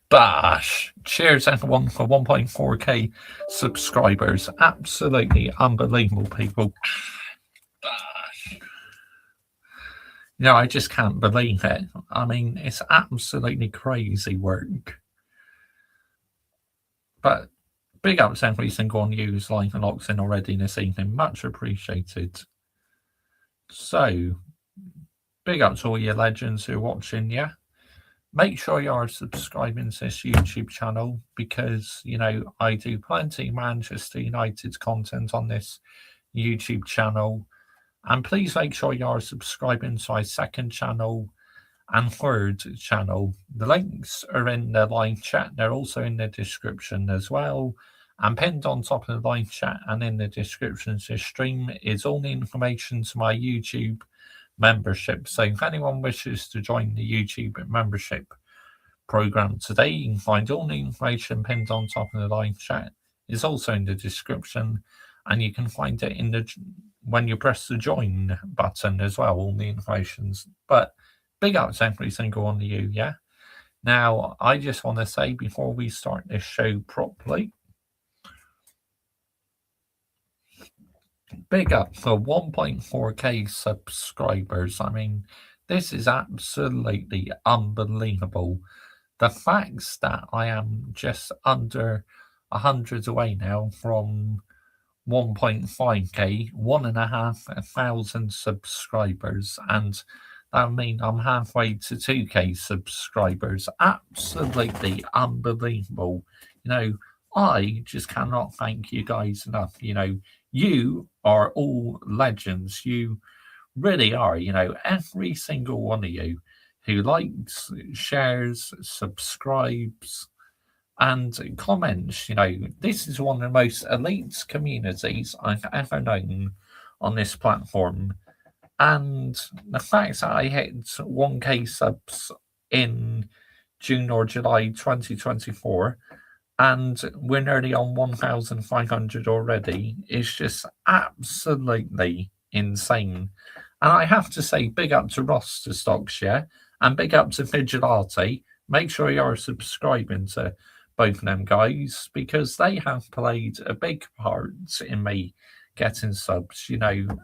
Bash! Cheers everyone for 1.4k subscribers. Absolutely unbelievable, people. Bash! Yeah, I just can't believe it. I mean, it's absolutely crazy work. But big ups every single one of you who's live and locked in already this evening. Much appreciated. So, big up to all your legends who are watching, yeah? Make sure you are subscribing to this YouTube channel because, I do plenty Manchester United content on this YouTube channel. And please make sure you are subscribing to my second channel and third channel. The links are in the live chat. They're also in the description as well. And pinned on top of the live chat and in the description to the stream is all the information to my YouTube membership. So if anyone wishes to join the YouTube membership program today, you can find all the information pinned on top of the live chat. It's also in the description, and you can find it in the when you press the join button as well, all the information's. But big ups every single one of you, yeah? Now, I just want to say before we start this show properly, big up for 1.4k subscribers. I mean, this is absolutely unbelievable. The facts that I am just under 100 away now from 1.5k, 1,500 subscribers, and that means I'm halfway to 2k subscribers. Absolutely unbelievable. I just cannot thank you guys enough. You are all legends. You really are. Every single one of you who likes, shares, subscribes, and comments. This is one of the most elite communities I've ever known on this platform. And the fact that I hit 1k subs in June or July 2024, and we're nearly on 1,500 already, is just absolutely insane. And I have to say, big up to Roster Stocks, yeah, and big up to Vigilante. Make sure you are subscribing to both of them guys because they have played a big part in me getting subs.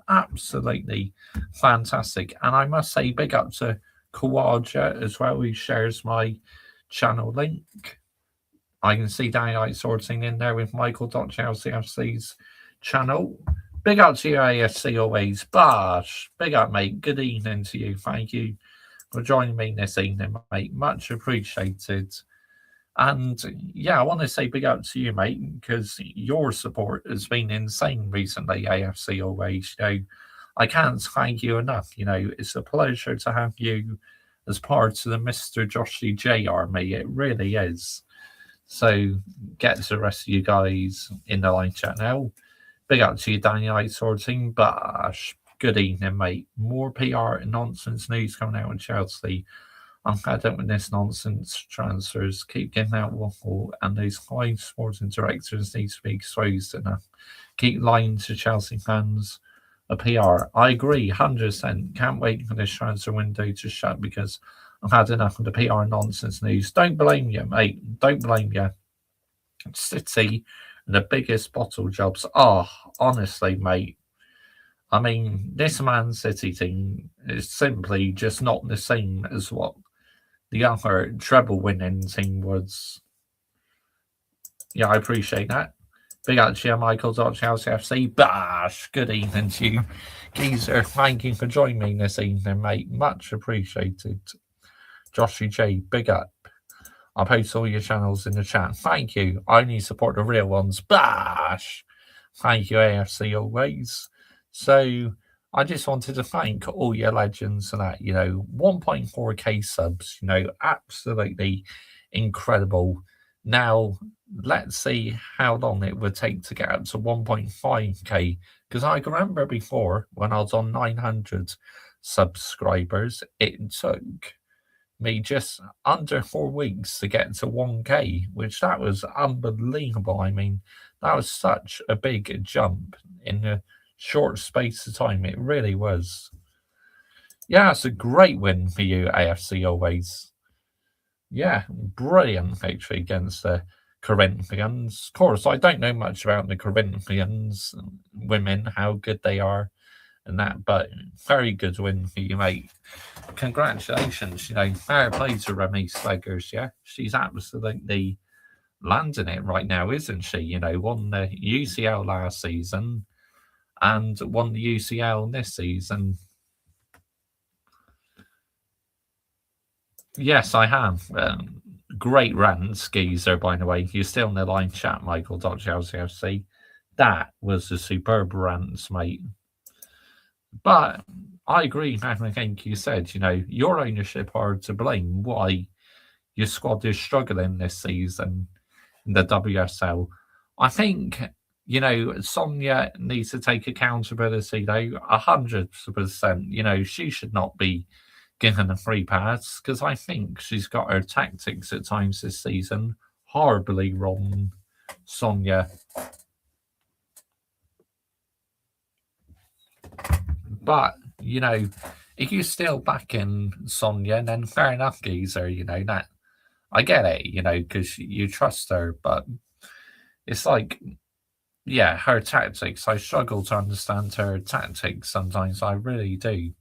Absolutely fantastic. And I must say, big up to Kawaja as well, who shares my channel link. I can see Dynamite sorting in there with Michael.ChelseaFC's channel. Big up to you, AFC always. Bash. Big up, mate. Good evening to you. Thank you for joining me this evening, mate. Much appreciated. And yeah, I want to say big up to you, mate, because your support has been insane recently, AFC always. I can't thank you enough. It's a pleasure to have you as part of the Mr. Joshy J army. It really is. So get to the rest of you guys in the live chat now. Big up to you, Daniel sorting. Bash. Good evening, mate. More PR and nonsense news coming out in Chelsea. I'm fed up with this nonsense transfers. Keep getting out waffle, and those high sporting directors need to be exposed enough. Keep lying to Chelsea fans. A PR. I agree, 100%. Can't wait for this transfer window to shut because I've had enough of the PR nonsense news. Don't blame you, mate. Don't blame you. City, the biggest bottle jobs. Honestly, mate. I mean, this Man City team is simply just not the same as what the other treble winning team was. Yeah, I appreciate that. Big up to you, Michael.ChelseaFC. Bash. Good evening to you, Geezer. Thank you for joining me this evening, mate. Much appreciated. Joshy J, big up. I'll post all your channels in the chat. Thank you. I only support the real ones. Bash. Thank you, AFC, always. So I just wanted to thank all your legends and that, 1.4k subs, absolutely incredible. Now, let's see how long it would take to get up to 1.5k, because I can remember before when I was on 900 subscribers, it took me just under 4 weeks to get to 1k, which that was unbelievable. I mean, that was such a big jump in a short space of time. It really was. Yeah, it's a great win for you, AFC always. Yeah, brilliant victory against the Corinthians. Of course, I don't know much about the Corinthians women, how good they are and that, but very good win for you, mate. Congratulations, fair play to Remy Sleggers, yeah? She's absolutely landing it right now, isn't she? Won the UCL last season and won the UCL this season. Yes, I have. Great rant, Skeezer, by the way. You're still in the line chat, Michael.JLCFC. That was a superb rant, mate. But I agree, I think you said, your ownership are to blame why your squad is struggling this season in the WSL. I think, Sonia needs to take accountability, though, 100%. She should not be given a free pass because I think she's got her tactics at times this season horribly wrong, Sonia. But, if you're still backing Sonia, then fair enough, Geezer, that I get it, because you trust her, but it's like, yeah, her tactics, I struggle to understand her tactics sometimes, I really do.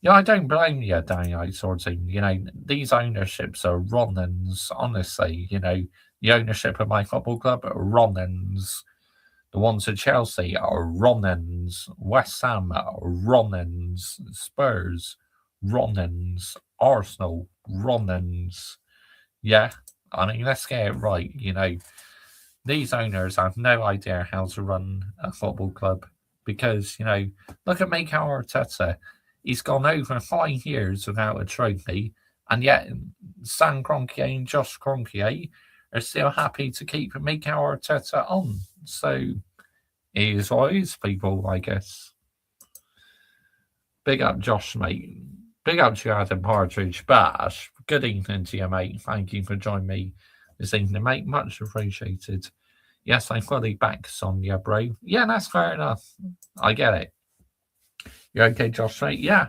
Yeah, I don't blame you, Danny Team. These ownerships are Ronans, honestly. The ownership of my football club are Ronans. The ones at Chelsea are Ronans. West Ham are Ronans. Spurs, Ronans. Arsenal, Ronans. Yeah, I mean, let's get it right. These owners have no idea how to run a football club because, look at Mikel Arteta. He's gone over 5 years without a trophy, and yet Sam Kroenke and Josh Kroenke are still happy to keep Mikel Arteta on. So, it is what it is, people, I guess. Big up, Josh, mate. Big up to you, Adam Partridge. Bash, good evening to you, mate. Thank you for joining me this evening, mate. Much appreciated. Yes, I fully back Sonia, bro. Yeah, that's fair enough. I get it. You're okay, Josh, mate? Yeah,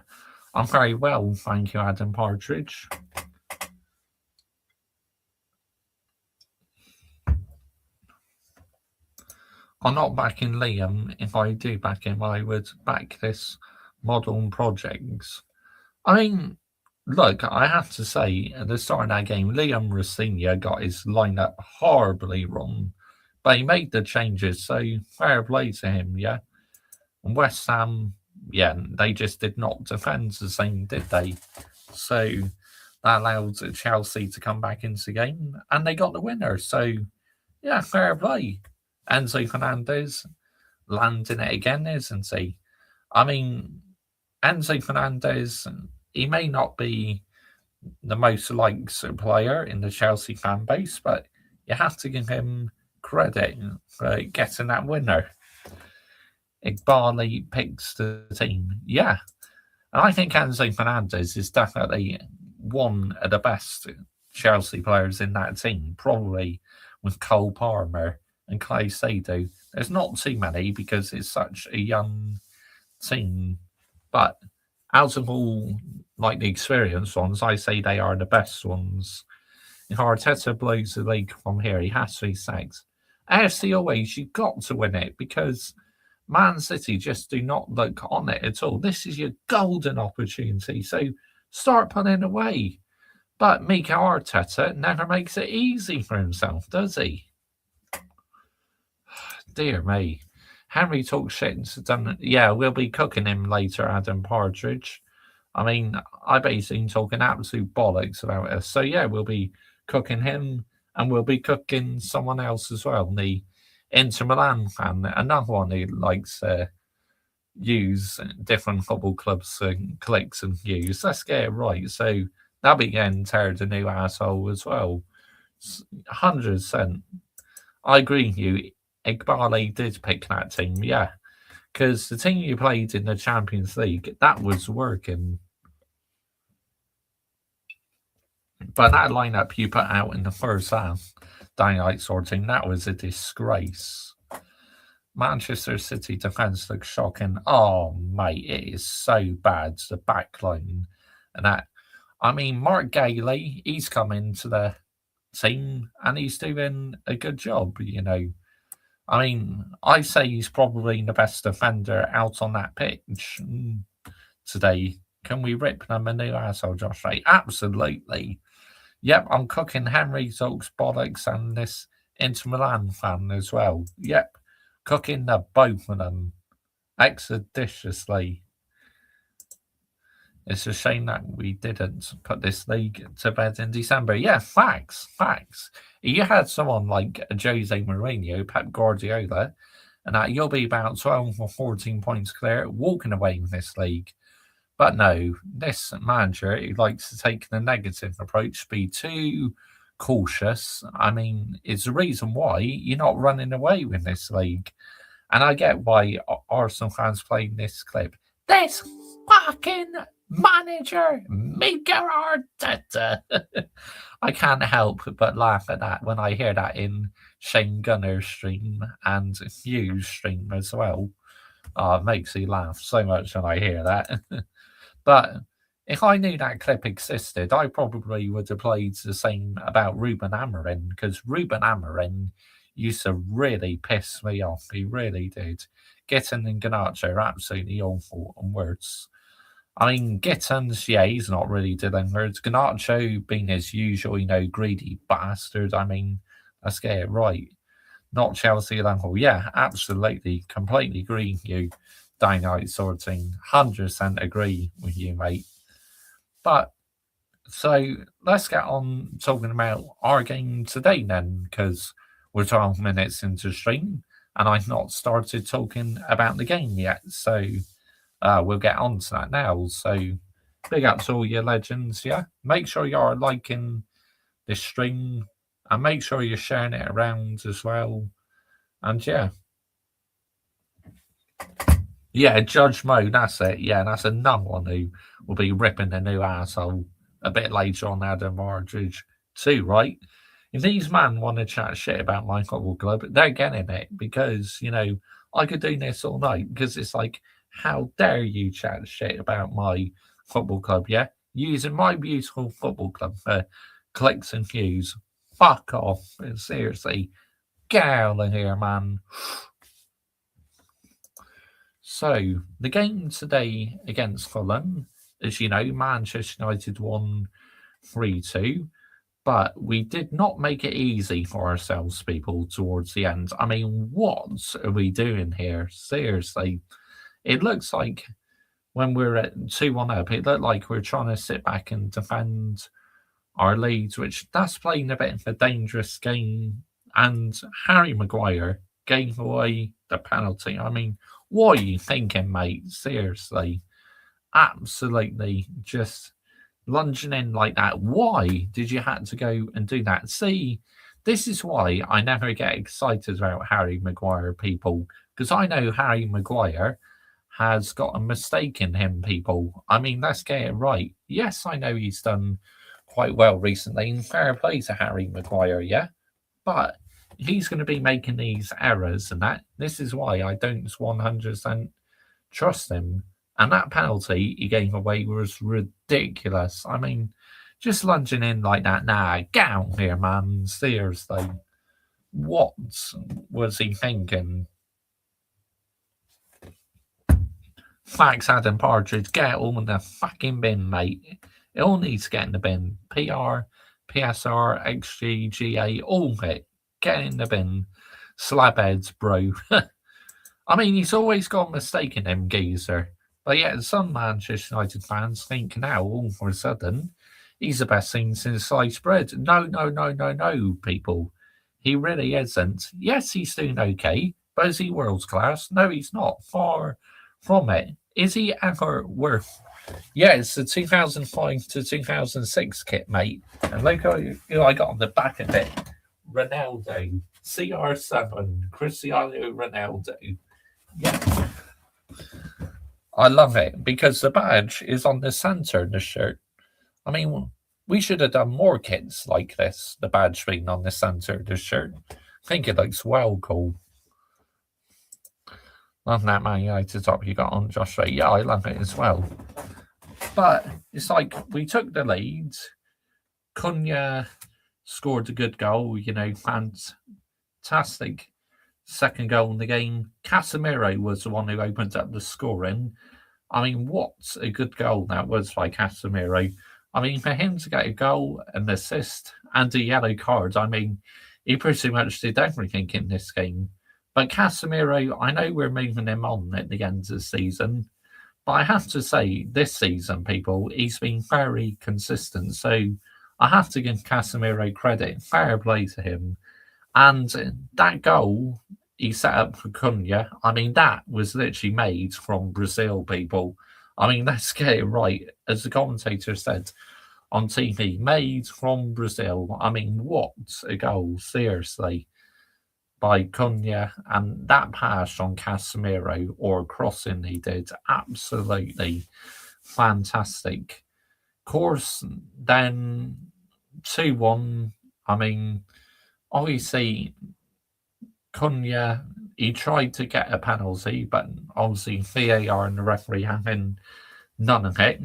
I'm very well. Thank you, Adam Partridge. I'm not backing Liam. If I do back him, I would back this modern projects. I mean, look, I have to say, at the start of that game, Liam Rossignol got his lineup horribly wrong, but he made the changes, so fair play to him, yeah? And West Ham, yeah, they just did not defend the same, did they? So that allowed Chelsea to come back into the game, and they got the winner, so yeah, fair play. Enzo Fernandez landing it again, isn't he? I mean, Enzo Fernandez, he may not be the most liked player in the Chelsea fan base, but you have to give him credit for getting that winner. Igbali picks the team. Yeah. And I think Enzo Fernandez is definitely one of the best Chelsea players in that team, probably with Cole Palmer and Caicedo. There's not too many because it's such a young team, but out of all like the experienced ones, I say they are the best ones. If Arteta blows the league from here, he has to be sacked. AFC always, you've got to win it because Man City just do not look on it at all. This is your golden opportunity, so start putting away. But Mikel Arteta never makes it easy for himself, does he? Dear me. Henry talks shit. Yeah, we'll be cooking him later, Adam Partridge. I mean, I basically talking absolute bollocks about us. So yeah, we'll be cooking him, and we'll be cooking someone else as well. The Inter Milan fan, another one who likes use different football clubs and clicks and use. Let's get it right. So that'll be getting teared a new asshole as well. 100%. I agree with you. Igbali did pick that team, yeah. Because the team you played in the Champions League, that was working. But that lineup you put out in the first half, Dynamite sorting, that was a disgrace. Manchester City defence looks shocking. Oh, mate, it is so bad. The back line and that. I mean, Mark Gailey, he's come into the team and he's doing a good job, you know. I mean, I say he's probably the best defender out on that pitch today. Can we rip them a new asshole, Josh Ray? Absolutely. Yep, I'm cooking Henry Zolk's bollocks and this Inter Milan fan as well. Yep, cooking the both of them expeditiously. It's a shame that we didn't put this league to bed in December. Yeah, facts. You had someone like Jose Mourinho, Pep Guardiola, and that you'll be about 12 or 14 points clear walking away with this league. But no, this manager, he likes to take the negative approach, be too cautious. I mean, it's the reason why you're not running away with this league. And I get why Arsenal fans playing this clip. This fucking manager, Mikel Arteta. I can't help but laugh at that when I hear that in Shane Gunner's stream and Hugh's stream as well. It makes me laugh so much when I hear that. But if I knew that clip existed, I probably would have played the same about Ruben Amorim, because Ruben Amorim used to really piss me off. He really did. Gitten and Garnacho are absolutely awful and worse. I mean, Gittins, yeah, he's not really doing words. Garnacho being his usual, greedy bastard. I mean, let's get it right. Not Chelsea level. Yeah, absolutely. Completely agree with you. Dynamite sorting. 100% agree with you, mate. But, so, let's get on talking about our game today then, because we're 12 minutes into stream, and I've not started talking about the game yet, so we'll get on to that now. So, big up to all your legends, yeah? Make sure you're liking this stream, and make sure you're sharing it around as well. And yeah. Yeah, Judge Mo, that's it. Yeah, that's another one who will be ripping the new asshole a bit later on, Adam Aldridge too, right? If these men want to chat shit about my football club, they're getting it because, I could do this all night because it's like, how dare you chat shit about my football club, yeah? Using my beautiful football club for clicks and views. Fuck off. Seriously. Get out of here, man. So, the game today against Fulham, as you know, Manchester United won 3-2. But we did not make it easy for ourselves, people, towards the end. I mean, what are we doing here? Seriously. It looks like when we're at 2-1 up, it looked like we're trying to sit back and defend our leads, which that's playing a bit of a dangerous game. And Harry Maguire gave away the penalty. I mean, what are you thinking, mate? Seriously. Absolutely just lunging in like that. Why did you have to go and do that? See, this is why I never get excited about Harry Maguire, people, because I know Harry Maguire has got a mistake in him, people. I mean, let's get it right. Yes, I know he's done quite well recently, and fair play to Harry Maguire, yeah? But he's going to be making these errors, and that. This is why I don't 100% trust him. And that penalty he gave away was ridiculous. I mean, just lunging in like that. Nah, get out here, man. Seriously. What was he thinking? Thanks, Adam Partridge. Get all in the fucking bin, mate. It all needs to get in the bin. PR, PSR, XG, GA, all of it. Get in the bin. Slabheads, bro. I mean, he's always got a mistake in him, geezer. But yet, some Manchester United fans think now, all of a sudden, he's the best thing since sliced bread. No, people. He really isn't. Yes, he's doing okay, but is he world class? No, he's not. Far from it. Is he ever worth? Yeah, it's the 2005 to 2006 kit, mate. And look who I got on the back of it. Ronaldo. CR7. Cristiano Ronaldo. Yeah. I love it because the badge is on the center of the shirt. I mean, we should have done more kits like this, the badge being on the center of the shirt. I think it looks well cool. Love that Man United top you got on, Josh Ray. Yeah, I love it as well. But it's like we took the lead. Cunha scored a good goal, fantastic second goal in the game. Casemiro was the one who opened up the scoring. I mean, what a good goal that was by Casemiro. I mean, for him to get a goal, an assist, and a yellow card, I mean, he pretty much did everything in this game. But Casemiro, I know we're moving him on at the end of the season, but I have to say, this season, people, he's been very consistent. So I have to give Casemiro credit. Fair play to him. And that goal he set up for Cunha, I mean, that was literally made from Brazil, people. I mean, let's get it right. As the commentator said on TV, made from Brazil. I mean, what a goal, seriously, by Cunha. And that pass on Casemiro, or crossing he did, absolutely fantastic. Of course, then 2-1, I mean, obviously, Cunha, he tried to get a penalty, but obviously VAR and the referee having none of it.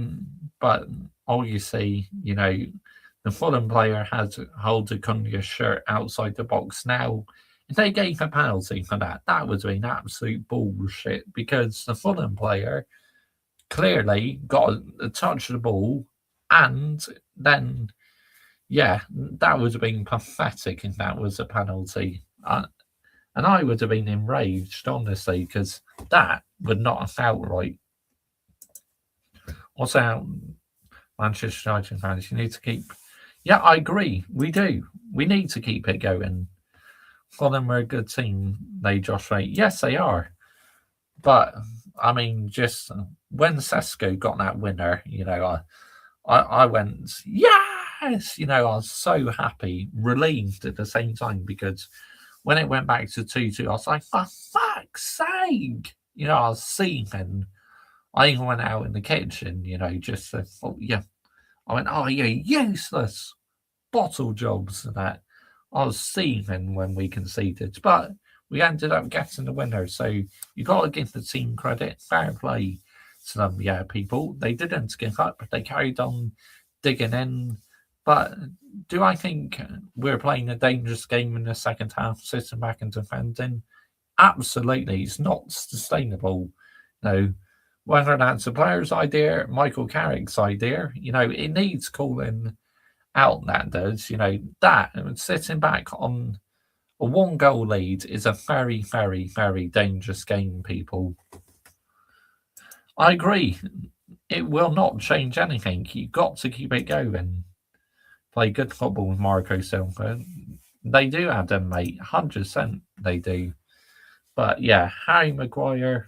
But obviously, the Fulham player had to hold the Cunha shirt outside the box. Now, if they gave a penalty for that, that would have been absolute bullshit, because the Fulham player clearly got a touch of the ball, and then, yeah, that would have been pathetic if that was a penalty. And I would have been enraged, honestly, because that would not have felt right. What's out, Manchester United fans? You need to keep. Yeah, I agree. We do. We need to keep it going. Fulham are a good team. Josh Ray. Yes, they are. But I mean, just when Sesko got that winner, I went, yes. I was so happy, relieved at the same time, because when it went back to 2-2, I was like, for fuck's sake! I was seething. I even went out in the kitchen, just to, I went, oh, you're useless. Bottle jobs and that. I was seething when we conceded. But we ended up getting the winner. So you got to give the team credit. Fair play to them, people. They didn't give up. They carried on digging in. But do I think we're playing a dangerous game in the second half, sitting back and defending? Absolutely. It's not sustainable. Whether that's the player's idea, Michael Carrick's idea, it needs calling out, that does. That sitting back on a 1-goal lead is a very, very, very dangerous game, people. I agree. It will not change anything. You've got to keep it going. Play good football with Marco Silva. They do have them, mate. 100% they do. But yeah, Harry Maguire,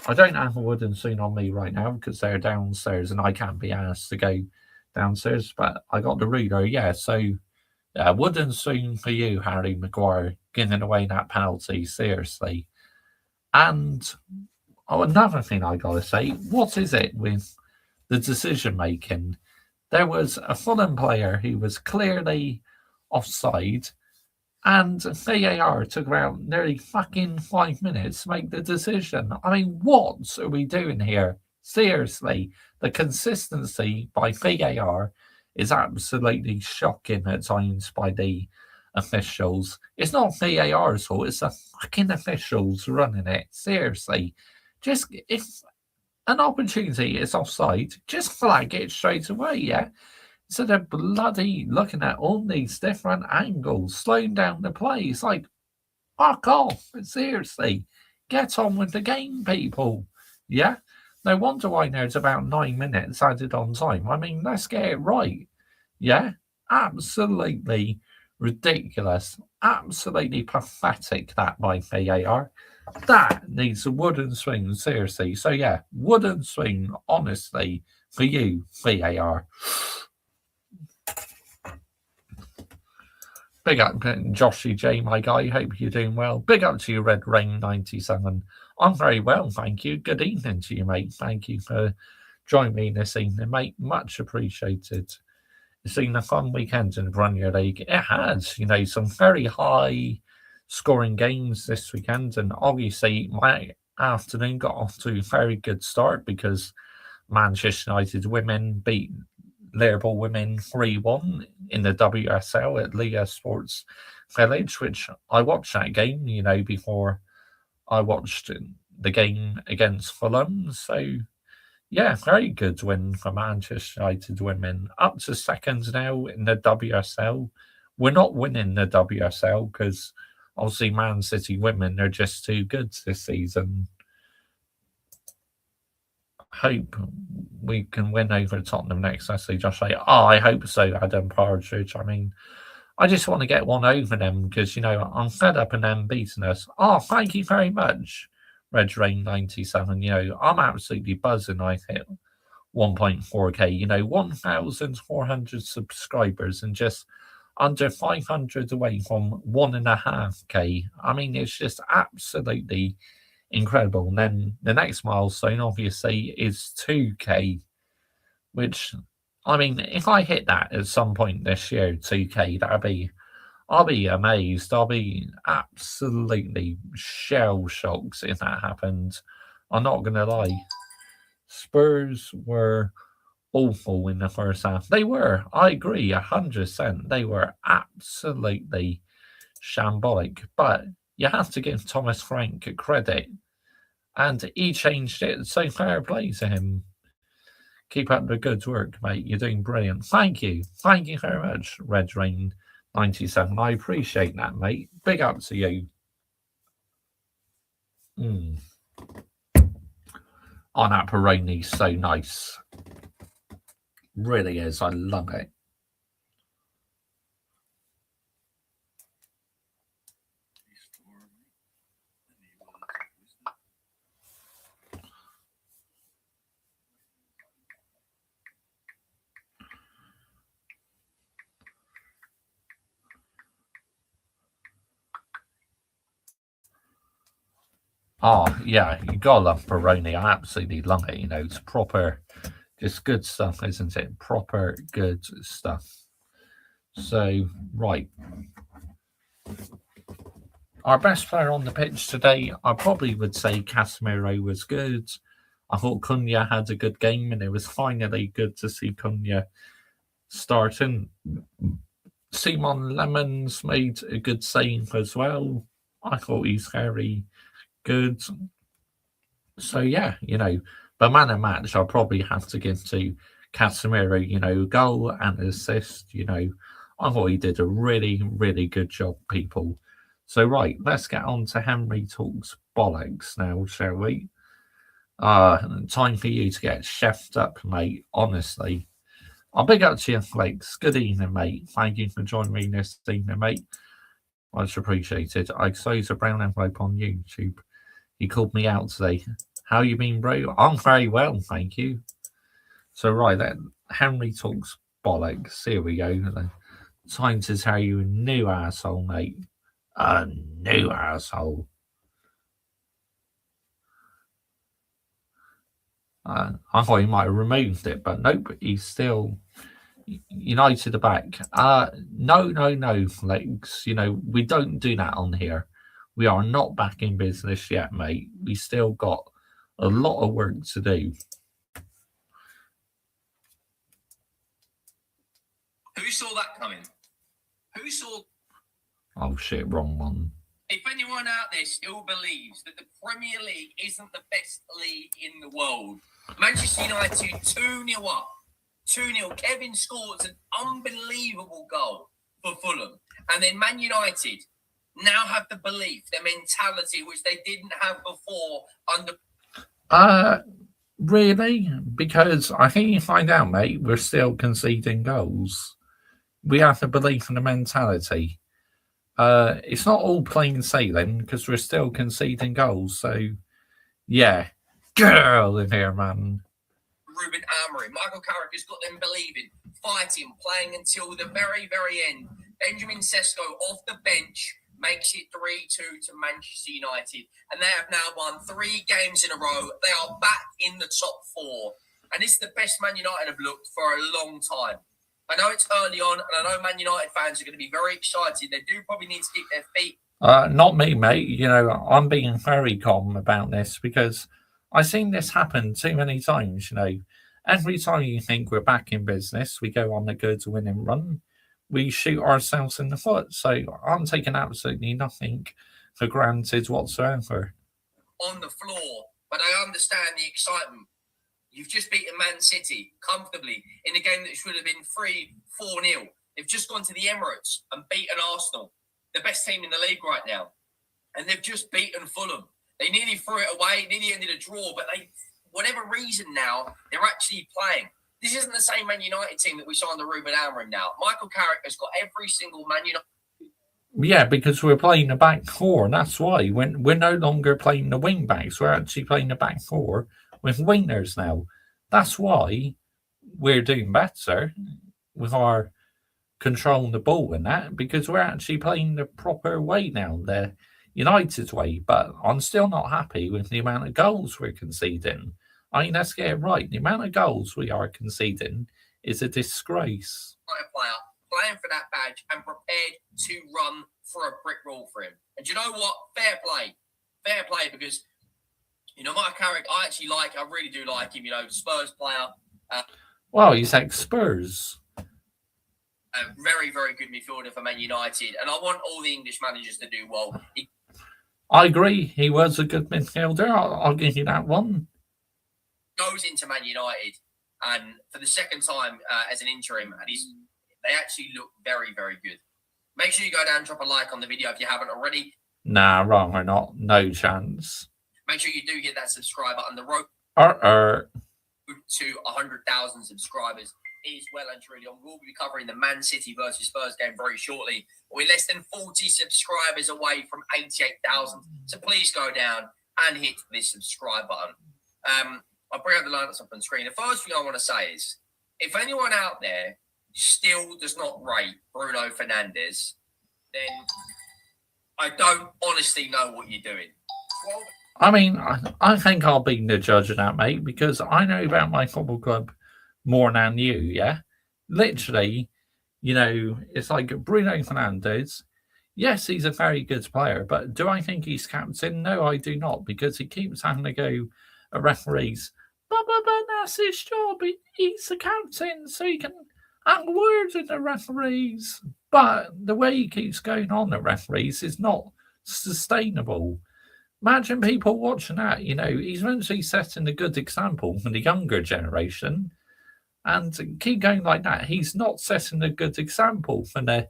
I don't have a wooden spoon on me right now because they're downstairs and I can't be asked to go downstairs. But I got the ruler, so wooden spoon for you, Harry Maguire, giving away that penalty, seriously. And another thing I got to say, what is it with the decision making? There was a Fulham player who was clearly offside, and VAR took about nearly fucking 5 minutes to make the decision. I mean, what are we doing here? Seriously, the consistency by VAR is absolutely shocking at times by the officials. It's not VAR's fault, it's the fucking officials running it. Seriously. Just, if an opportunity is offside, just flag it straight away, Instead of bloody looking at all these different angles, slowing down the play. It's like, fuck off, seriously. Get on with the game, people. Yeah? No wonder why there's about 9 minutes added on time. I mean, let's get it right. Yeah? Absolutely ridiculous. Absolutely pathetic, that by VAR. That needs a wooden swing, seriously. So yeah, wooden swing, honestly, for you, VAR. Big up Joshy J, my guy. Hope you're doing well. Big up to you, Red Rain 97. I'm very well, thank you. Good evening to you, mate. Thank you for joining me this evening, mate. Much appreciated. It's been a fun weekend in the Premier League. It has, some very high scoring games this weekend, and obviously my afternoon got off to a very good start because Manchester United women beat Liverpool women 3-1 in the WSL at Liga Sports Village, which I watched that game, before I watched the game against Fulham. So, yeah, very good win for Manchester United women. Up to second now in the WSL. We're not winning the WSL because obviously Man City women are just too good this season. Hope we can win over Tottenham next. I see Josh say, I hope so, Adam Partridge. I mean, I just want to get one over them because, I'm fed up and them beating us. Oh, thank you very much, Red Rain 97. I'm absolutely buzzing. I hit 1.4K, 1,400 subscribers and just under 500 away from 1.5K. I mean, it's just absolutely incredible. And then the next milestone, obviously, is 2K, which, I mean, if I hit that at some point this year, 2K, I'll be amazed. I'll be absolutely shell shocked if that happened. I'm not going to lie. Spurs were awful in the first half. They were. I agree, 100%. They were absolutely shambolic. But you have to give Thomas Frank credit. And he changed it, so fair play to him. Keep up the good work, mate. You're doing brilliant. Thank you. Thank you very much, Red Rain 97. I appreciate that, mate. Big up to you. Oh, that Peroni's so nice. Really is. I love it. Oh, yeah, you gotta love Peroni. I absolutely love it. It's proper, just good stuff, isn't it? Proper good stuff. So, right. Our best player on the pitch today, I probably would say Casemiro was good. I thought Cunha had a good game, and it was finally good to see Cunha starting. Simon Lemons made a good save as well. I thought he's very good. So, yeah, but man of match, I'll probably have to give to Casemiro, goal and assist. I thought he did a really, really good job, people. So, right, let's get on to Henry Talks Bollocks now, shall we? Time for you to get chefed up, mate, honestly. I'll big up to you, Flakes. Good evening, mate. Thank you for joining me this evening, mate. Much appreciated. I saw a brown envelope on YouTube. He called me out today. How you been, bro? I'm very well, thank you. So, right then, Henry Talks Bollocks. Here we go. Time to tell you a new asshole, mate. A new asshole. I thought he might have removed it, but nope, he's still United are back. No, Flex. We don't do that on here. We are not back in business yet, mate. We still got a lot of work to do. Who saw that coming? Who saw... Oh, shit, wrong one. If anyone out there still believes that the Premier League isn't the best league in the world, Manchester United 2-0 up. 2-0. Kevin scores an unbelievable goal for Fulham. And then Man United now have the belief, the mentality, which they didn't have before under... Really? Because I think you find out, mate, we're still conceding goals. We have the belief in the mentality. It's not all plain sailing because we're still conceding goals. So, yeah. Girl in here, man. Ruben Amorim. Michael Carrick has got them believing, fighting, playing until the very, very end. Benjamin Sesko off the bench makes it 3-2 to Manchester United. And they have now won 3 games in a row. They are back in the top 4. And this is the best Man United have looked for a long time. I know it's early on, and I know Man United fans are going to be very excited. They do probably need to keep their feet. Not me, mate. I'm being very calm about this because I've seen this happen too many times. Every time you think we're back in business, we go on a good winning run, we shoot ourselves in the foot. So I'm taking absolutely nothing for granted whatsoever. On the floor, but I understand the excitement. You've just beaten Man City comfortably in a game that should have been 3-4-0. They've just gone to the Emirates and beaten Arsenal, the best team in the league right now. And they've just beaten Fulham. They nearly threw it away, nearly ended a draw, but they, whatever reason now, they're actually playing. This isn't the same Man United team that we saw under Ruben Amorim now. Michael Carrick has got every single Man United. Yeah, because we're playing the back four. That's why we're no longer playing the wing backs. We're actually playing the back four with wingers now. That's why we're doing better with our controlling the ball and that, because we're actually playing the proper way now, the United way. But I'm still not happy with the amount of goals we're conceding. I mean, let's get it right. The amount of goals we are conceding is a disgrace. Player playing for that badge and prepared to run for a brick wall for him. And do you know what? Fair play, because Mike Carrick, I really do like him. Spurs player. Well, he's ex-Spurs. A very, very good midfielder for Man United, and I want all the English managers to do well. I agree. He was a good midfielder. I'll give you that one. Goes into Man United, and for the second time as an interim, and they actually look very, very good. Make sure you go down and drop a like on the video if you haven't already. Nah, wrong or not. No chance. Make sure you do hit that subscribe button. The road to 100,000 subscribers is well and truly on. We'll be covering the Man City versus Spurs game very shortly. We're less than 40 subscribers away from 88,000. So please go down and hit this subscribe button. I'll bring up the lineups up on screen. The first thing I want to say is, if anyone out there still does not rate Bruno Fernandes, then I don't honestly know what you're doing. I mean, I think I'll be the judge of that, mate, because I know about my football club more than you, yeah? Literally, it's like Bruno Fernandes. Yes, he's a very good player, but do I think he's captain? No, I do not, because he keeps having to go at referees. But that's his job. He's the captain, so he can have words with the referees. But the way he keeps going on at referees is not sustainable. Imagine people watching that. He's meant to be setting a good example for the younger generation. And to keep going like that, he's not setting a good example for the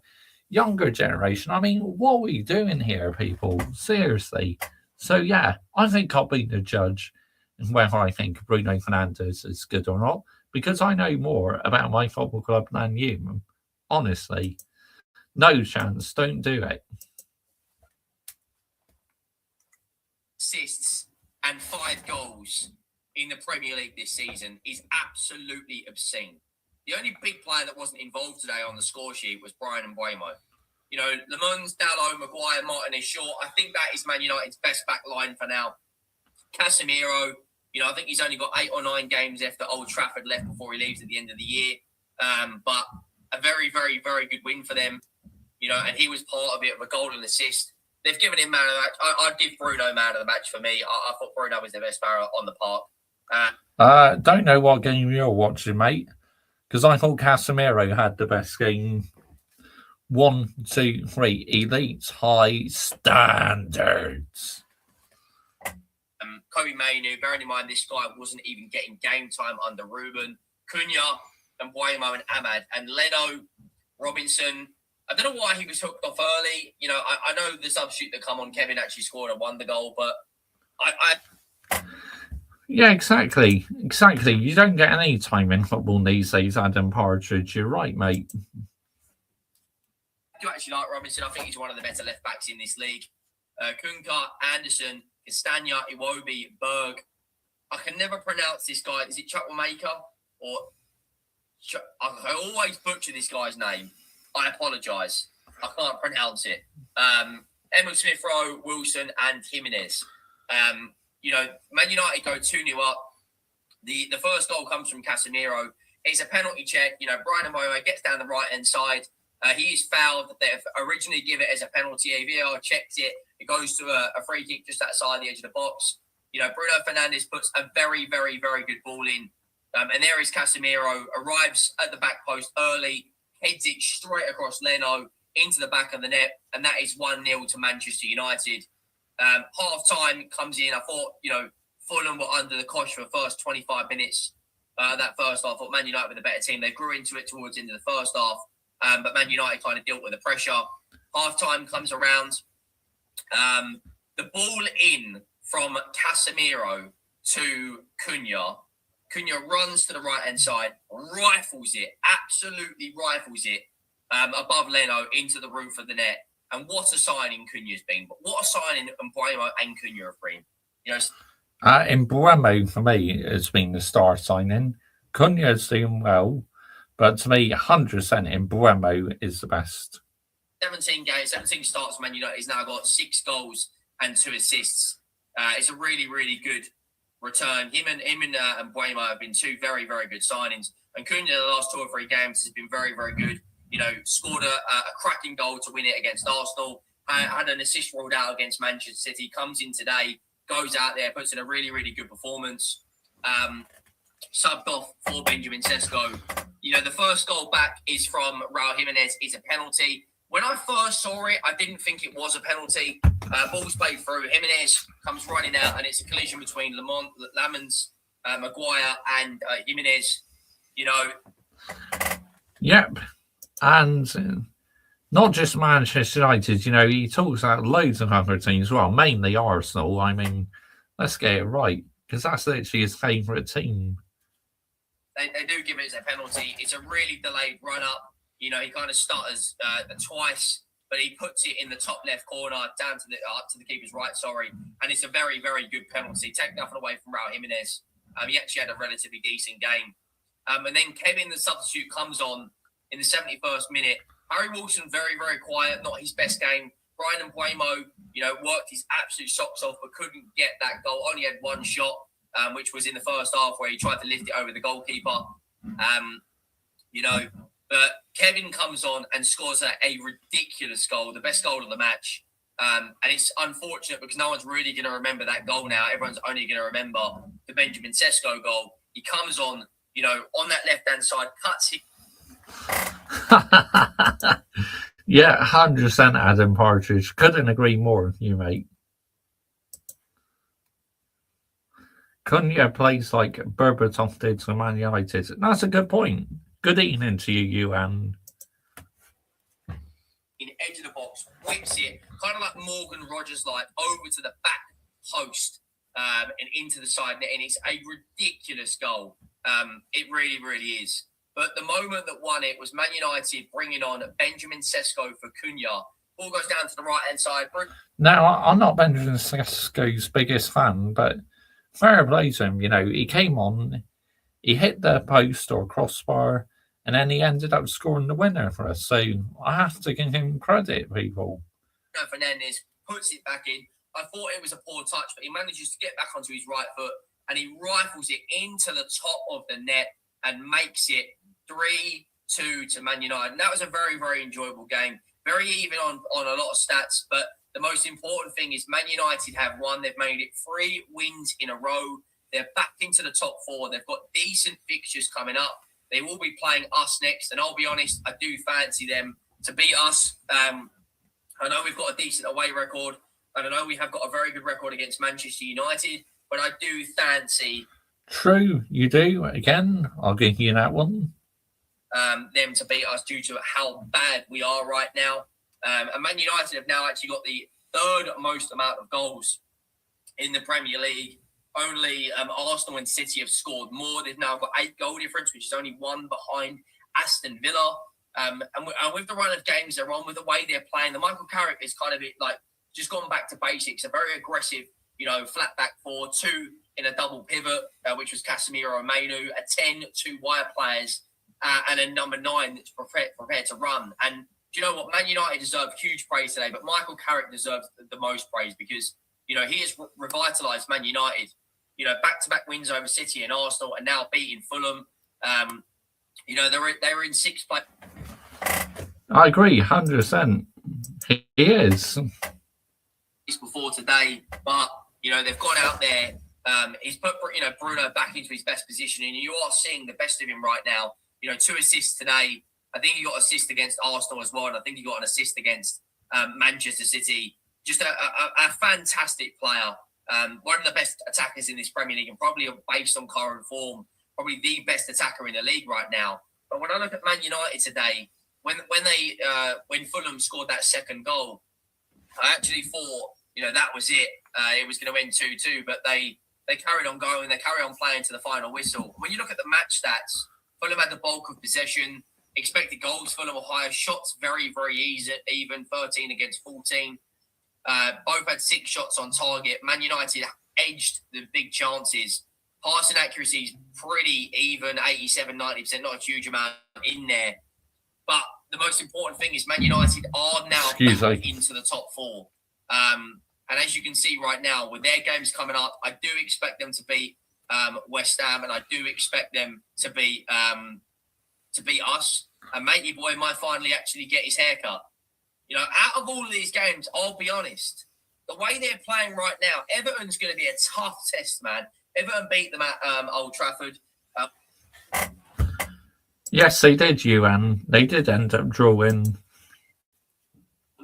younger generation. I mean, what are we doing here, people? Seriously. So, yeah, I think I'll be the judge in whether I think Bruno Fernandes is good or not, because I know more about my football club than you. Honestly. No chance. Don't do it. Assists and 5 goals in the Premier League this season is absolutely obscene. The only big player that wasn't involved today on the score sheet was Brian Mbeumo. Lemons, Dalot, Maguire, Martinez, Shaw. I think that is Man United's best back line for now. Casemiro, I think he's only got 8 or 9 games left at Old Trafford left before he leaves at the end of the year. But a very, very, very good win for them. And he was part of it with a goal and assist. They've given him man of the match. I'd give Bruno man of the match for me. I thought Bruno was the best player on the park. Don't know what game you're watching, mate, because I thought Casemiro had the best game. 1, 2, 3, elite high standards. Kobe Mainu, bearing in mind this guy wasn't even getting game time under Ruben, Cunha, and Mbeumo and Ahmad, and Leno, Robinson. I don't know why he was hooked off early. I know the substitute that come on, Kevin, actually scored a wonder goal, but Yeah, exactly. You don't get any time in football these days, Adam Partridge. You're right, mate. I do actually like Robinson. I think he's one of the better left backs in this league. Kunka, Anderson, Castagna, Iwobi, Berg. I can never pronounce this guy. Is it Chukwuemeka? I always butcher this guy's name. I apologise. I can't pronounce it. Emil Smith-Rowe, Wilson, and Jimenez. Man United go 2-0 up. The first goal comes from Casemiro. It's a penalty check. Brian Mbeumo gets down the right-hand side. He is fouled. They've originally given it as a penalty. VAR checks it. It goes to a free kick just outside the edge of the box. Bruno Fernandes puts a very, very, very good ball in. And there is Casemiro, arrives at the back post early, heads it straight across Leno into the back of the net, and that is 1-0 to Manchester United. Half time comes in. I thought, Fulham were under the cosh for the first 25 minutes. That first half, I thought Man United were the better team. They grew into it towards the end of the first half, but Man United kind of dealt with the pressure. Half time comes around. The ball in from Casemiro to Cunha. Cunha runs to the right-hand side, rifles it, absolutely rifles it above Leno into the roof of the net. And what a signing Cunha's been. But what a signing Mbeumo and Cunha have been. Mbeumo, for me, has been the star signing. Cunha's doing well, but to me, 100% Mbeumo is the best. 17 starts for Man United. He's now got 6 goals and 2 assists. It's a really, really good return. Him and Mbeumo have been 2 very, very good signings. And Cunha, the last 2 or 3 games, has been very, very good. Scored a cracking goal to win it against Arsenal. Had an assist rolled out against Manchester City. Comes in today, goes out there, puts in a really, really good performance. Subbed off for Benjamin Sesko. The first goal back is from Raul Jimenez. Is a penalty. When I first saw it, I didn't think it was a penalty. Ball's played through. Jimenez comes running out, and it's a collision between Lamans, Maguire, and Jimenez. Yep. And not just Manchester United, he talks about loads of other teams as well, mainly Arsenal. I mean, let's get it right, because that's literally his favourite team. They do give it as a penalty. It's a really delayed run-up. He kind of stutters twice, but he puts it in the top left corner, down to up to the keeper's right, and it's a very, very good penalty. Take nothing away from Raul Jimenez. He actually had a relatively decent game. And then Kevin, the substitute, comes on in the 71st minute. Harry Wilson, very, very quiet, not his best game. Brian Mbeumo, worked his absolute socks off, but couldn't get that goal. Only had 1 shot, which was in the first half where he tried to lift it over the goalkeeper. But Kevin comes on and scores a ridiculous goal, the best goal of the match. And it's unfortunate because no one's really going to remember that goal now. Everyone's only going to remember the Benjamin Sesko goal. He comes on, on that left-hand side, cuts it. Yeah, 100% Adam Partridge. Couldn't agree more with you, mate. Cunha plays like Berbatov did to Man United. That's a good point. Good evening to you, Ewan. In edge of the box, whips it, kind of like Morgan Rogers-like, over to the back post and into the side net. And it's a ridiculous goal. It really, really is. But the moment that won it was Man United bringing on Benjamin Sesko for Cunha. Ball goes down to the right-hand side. Now, I'm not Benjamin Sesko's biggest fan, but fair play to him. He came on, he hit the post or crossbar, and then he ended up scoring the winner for us. So I have to give him credit, people. Fernandes puts it back in. I thought it was a poor touch, but he manages to get back onto his right foot, and he rifles it into the top of the net and makes it 3-2 to Man United. And that was a very, very enjoyable game. Very even on a lot of stats. But the most important thing is Man United have won. They've made it 3 wins in a row. They're back into the top 4. They've got decent fixtures coming up. They will be playing us next. And I'll be honest, I do fancy them to beat us. I know we've got a decent away record. And I know we have got a very good record against Manchester United. But I do fancy... True, you do. Again, I'll give you that one. Them to beat us due to how bad we are right now. And Man United have now actually got the 3rd most amount of goals in the Premier League. Only Arsenal and City have scored more. They've now got 8 goal difference, which is only 1 behind Aston Villa. And with the run of games they're on, with the way they're playing, the Michael Carrick is kind of like just gone back to basics. A very aggressive, flat back 4, 2 in a double pivot, which was Casemiro and Mainu, a 10, 2 wide players, and a number 9 that's prepared to run. And do you know what? Man United deserve huge praise today, but Michael Carrick deserves the most praise because, he has revitalised Man United. Back-to-back wins over City and Arsenal, and now beating Fulham. They were in 6th place. I agree, 100%. He is. Before today, but they've gone out there He's put Bruno back into his best position, and you are seeing the best of him right now. 2 assists today. I think he got an assist against Arsenal as well, and I think he got an assist against Manchester City. Just a fantastic player. One of the best attackers in this Premier League, and probably based on current form, probably the best attacker in the league right now. But when I look at Man United today, when Fulham scored that second goal, I actually thought that was it. It was going to end 2-2, but they carried on going. They carried on playing to the final whistle. When you look at the match stats, Fulham had the bulk of possession. Expected goals, Fulham were higher. Shots very, very easy, even 13 against 14. Both had 6 shots on target. Man United edged the big chances. Passing accuracy is pretty even, 87, 90%, not a huge amount in there. But the most important thing is Man United are now back into the top 4. And as you can see right now, with their games coming up, I do expect them to beat West Ham, and I do expect them to beat us. And Matey Boy might finally actually get his haircut. Out of all of these games, I'll be honest, the way they're playing right now, Everton's going to be a tough test, man. Everton beat them at Old Trafford. Yes, they did, Ewan. They did end up drawing.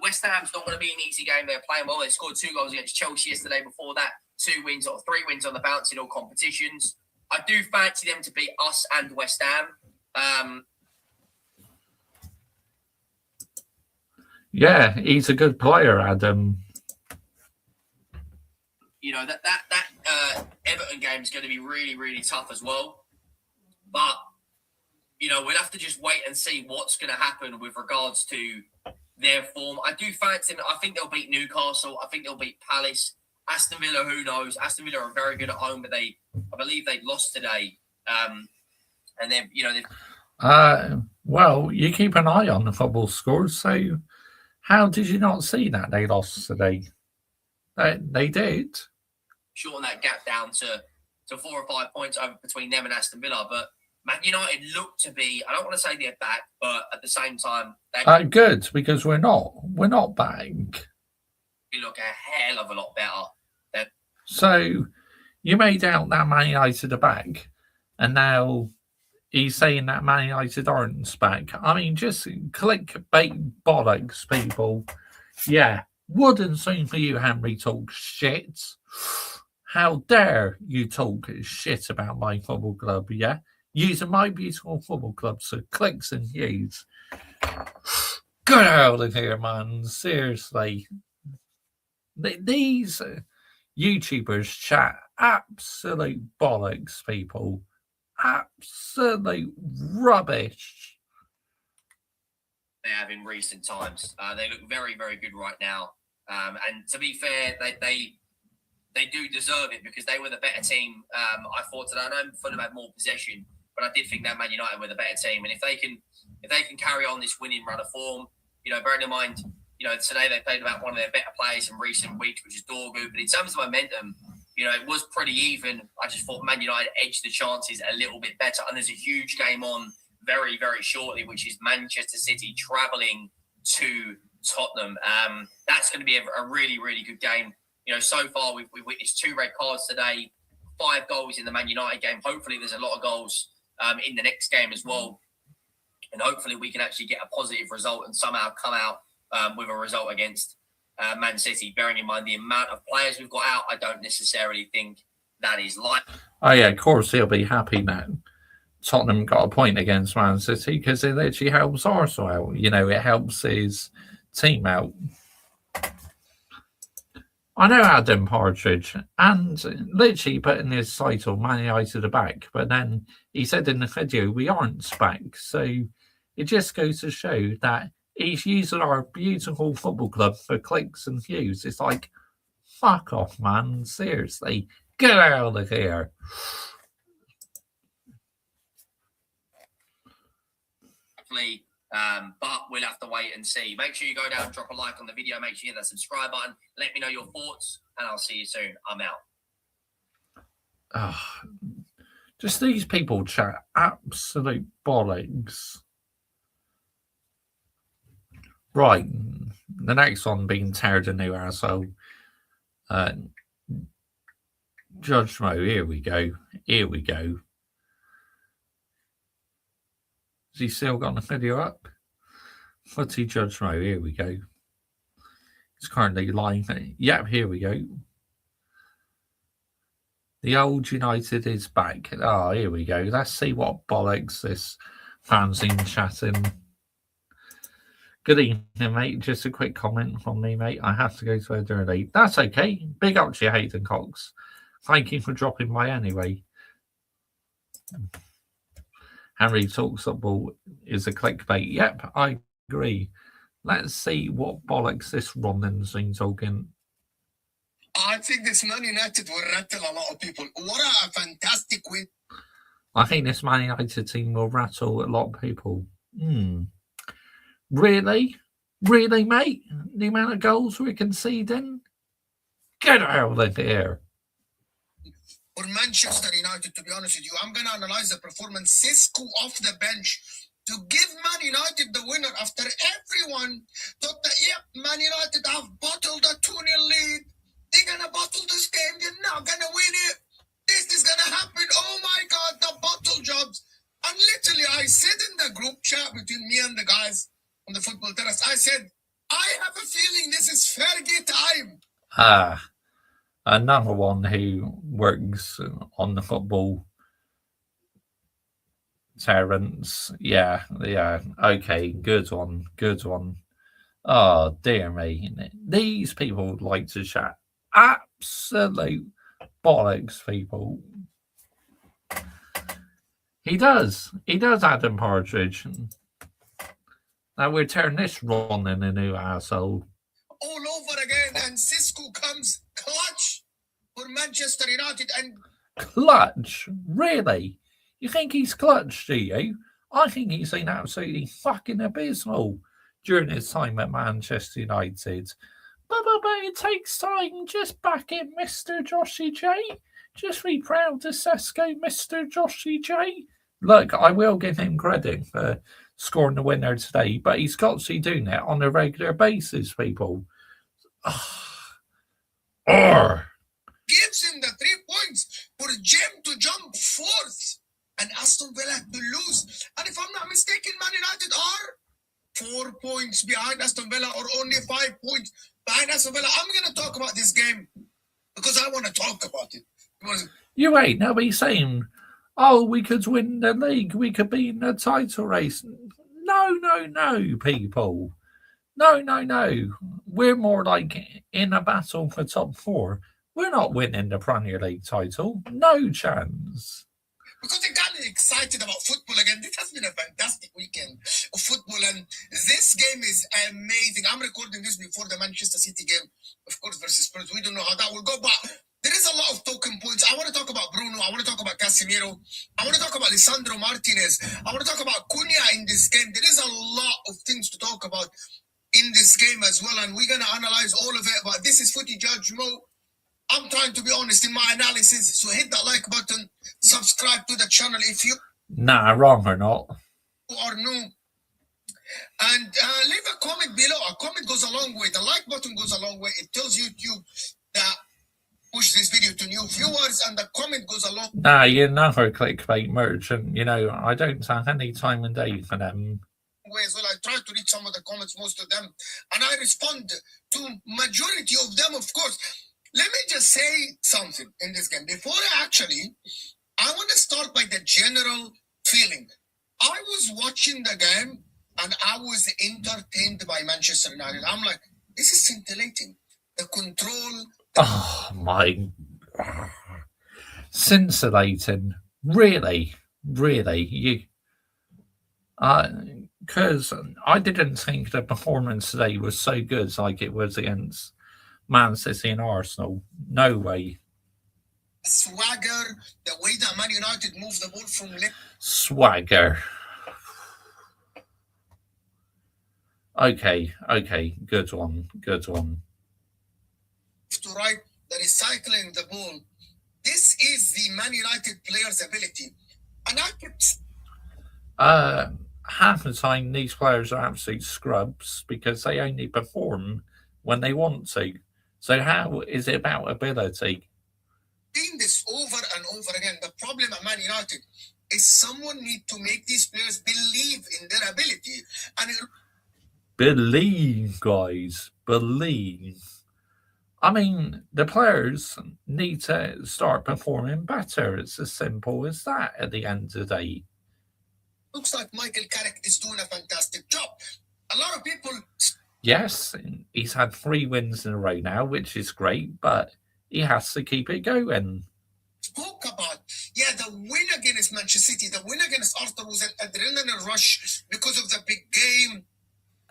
West Ham's not going to be an easy game. They're playing well. They scored 2 goals against Chelsea yesterday. Before that, 2 wins or 3 wins on the bounce in all competitions. I do fancy them to beat us and West Ham. Yeah, he's a good player, Adam. That Everton game is going to be really, really tough as well. But, we'll have to just wait and see what's going to happen with regards to their form. I do fancy them. I think they'll beat Newcastle. I think they'll beat Palace. Aston Villa, who knows? Aston Villa are very good at home, but I believe they lost today. And they've. Well, you keep an eye on the football scores. So, how did you not see that they lost today? They did. Shorten that gap down to 4 or 5 points over between them and Aston Villa, but Man United look to be, I don't want to say they're back, but at the same time, good, because we're not back. We look a hell of a lot better. So you made out that Man United are back, and now he's saying that Man United aren't back. I mean, just clickbait bollocks, people. Yeah, wouldn't seem for you, Henry, talk shit. How dare you talk shit about my football club, yeah? Using my beautiful football club for clicks and views. Get out of here, man. Seriously. These YouTubers chat absolute bollocks, people. Absolute rubbish. They have in recent times. They look very, very good right now. And to be fair, they do deserve it because they were the better team. I thought today. I know Fulham had more possession, but I did think that Man United were the better team. And if they can carry on this winning run of form, bearing in mind, today they played about one of their better players in recent weeks, which is Dorgu. But in terms of momentum, it was pretty even. I just thought Man United edged the chances a little bit better. And there's a huge game on very, very shortly, which is Manchester City travelling to Tottenham. That's going to be a really, really good game. So far we've witnessed 2 red cards today, 5 goals in the Man United game. Hopefully there's a lot of goals in the next game as well. And hopefully we can actually get a positive result and somehow come out with a result against Man City. Bearing in mind the amount of players we've got out, I don't necessarily think that is likely. Oh yeah, of course he'll be happy now. Tottenham got a point against Man City because it literally helps Arsenal out. It helps his team out. I know Adam Partridge, and literally put in his title, Man United are back, but then he said in the video, we aren't back. So it just goes to show that he's using our beautiful football club for clicks and views. It's like, fuck off, man. Seriously, get out of here. But we'll have to wait and see. Make sure you go down and drop a like on the video. Make sure you hit that subscribe button. Let me know your thoughts, and I'll see you soon. I'm out. Just these people chat absolute bollocks. Right, the next one being Terry the New Arsehole. Judge Mo, here we go. Here we go. Has he still got the video up? Footy Judge Mo, here we go. He's currently lying. Yep, here we go. The old United is back. Oh, here we go. Let's see what bollocks this fanzine chatting. Good evening, mate. Just a quick comment from me, mate. I have to go to bed early. That's okay. Big up to you, Hayden Cox. Thank you for dropping by anyway. Harry Talks Football is a clickbait. Yep, I agree. Let's see what bollocks this Ronan's been talking. I think this Man United will rattle a lot of people. What a fantastic win. I think this Man United team will rattle a lot of people. Really? Really, mate? The amount of goals we're conceding? Get out of here. For Manchester United, to be honest with you, I'm going to analyze the performance. Cisco off the bench to give Man United the winner after everyone thought that, Man United have bottled a 2-0 lead. They're going to bottle this game. They're not going to win it. This is going to happen. Oh, my God, the bottle jobs. And literally, I said in the group chat between me and the guys on the football terrace, I said, I have a feeling this is Fergie time. Another one who works on the football Terence. Yeah. Okay, good one. Oh, dear me. These people would like to chat. Absolute bollocks, people. He does, Adam Partridge. Now we're turning this Ronan a new asshole. All over again, and Cisco comes clutch for Manchester United. And clutch? Really? You think he's clutch, do you? I think he's been absolutely fucking abysmal during his time at Manchester United. But it takes time. Just back in, Mr. Joshy J. Just be proud to Sesko, Mr. Joshy J. Look, I will give him credit for scoring the winner today, but he's got to be doing it on a regular basis, people. Gives him the 3 points for Jim to jump fourth and Aston Villa to lose. And if I'm not mistaken, Man United are 4 points behind Aston Villa, or only 5 points behind Aston Villa. I'm going to talk about this game because I want to talk about it. You wait, now he's saying, oh, we could win the league, we could be in the title race. No, people. No. We're more like in a battle for top 4. We're not winning the Premier League title. No chance. Because they got excited about football again. This has been a fantastic weekend of football, and this game is amazing. I'm recording this before the Manchester City game, of course, versus Spurs. We don't know how that will go, but there is a lot of talking points. I want to talk about Bruno. I want to talk about Casemiro. I want to talk about Lisandro Martinez. I want to talk about Cunha in this game. There is a lot of things to talk about in this game as well, and we're going to analyze all of it. But this is Footy Judge Mo. I'm trying to be honest in my analysis, so hit that like button, subscribe to the channel if you wrong or not, are new, and leave a comment below. A comment goes a long way. The like button goes a long way. It tells YouTube that push this video to new viewers, and the comment goes a long way. You're never clickbait merchant. You know, I don't have any time and day for them. Ways. Well, I try to read some of the comments, most of them, and I respond to majority of them, of course. Let me just say something in this game. Before I want to start by the general feeling. I was watching the game and I was entertained by Manchester United. I'm like, this is scintillating. The control. Oh, my. Scintillating. Really? You. Because I didn't think the performance today was so good like it was against Man City and Arsenal. No way. Swagger, the way that Man United moved the ball from left. Swagger. Okay. Good one. To right, the recycling the ball. This is the Man United players' ability. And I kept... half the time, these players are absolute scrubs because they only perform when they want to. So how is it about ability? seen this over and over again. The problem at Man United is someone need to make these players believe in their ability. And Believe, guys. Believe. I mean, the players need to start performing better. It's as simple as that at the end of the day. looks like Michael Carrick is doing a fantastic job. A lot of people Yes, he's had 3 wins in a row now, which is great, but he has to keep it going. spoke about, the win against Manchester City, the win against Arsenal was an adrenaline rush because of the big game.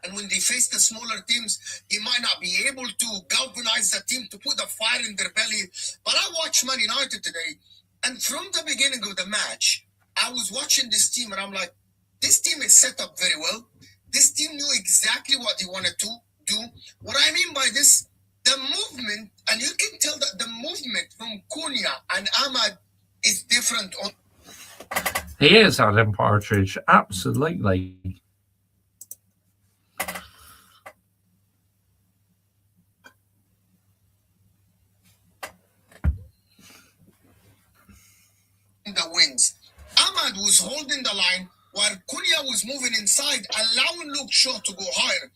And when they face the smaller teams, they might not be able to galvanize the team to put the fire in their belly. But I watched Man United today, and from the beginning of the match, I was watching this team, and I'm like, this team is set up very well. This team knew exactly what they wanted to do. What I mean by this, the movement, and you can tell that the movement from Cunha and Ahmad is different. He is Adam Partridge, absolutely. The wings. Ahmad was holding the line while Cunha was moving inside, allowing Luke Shaw to go higher,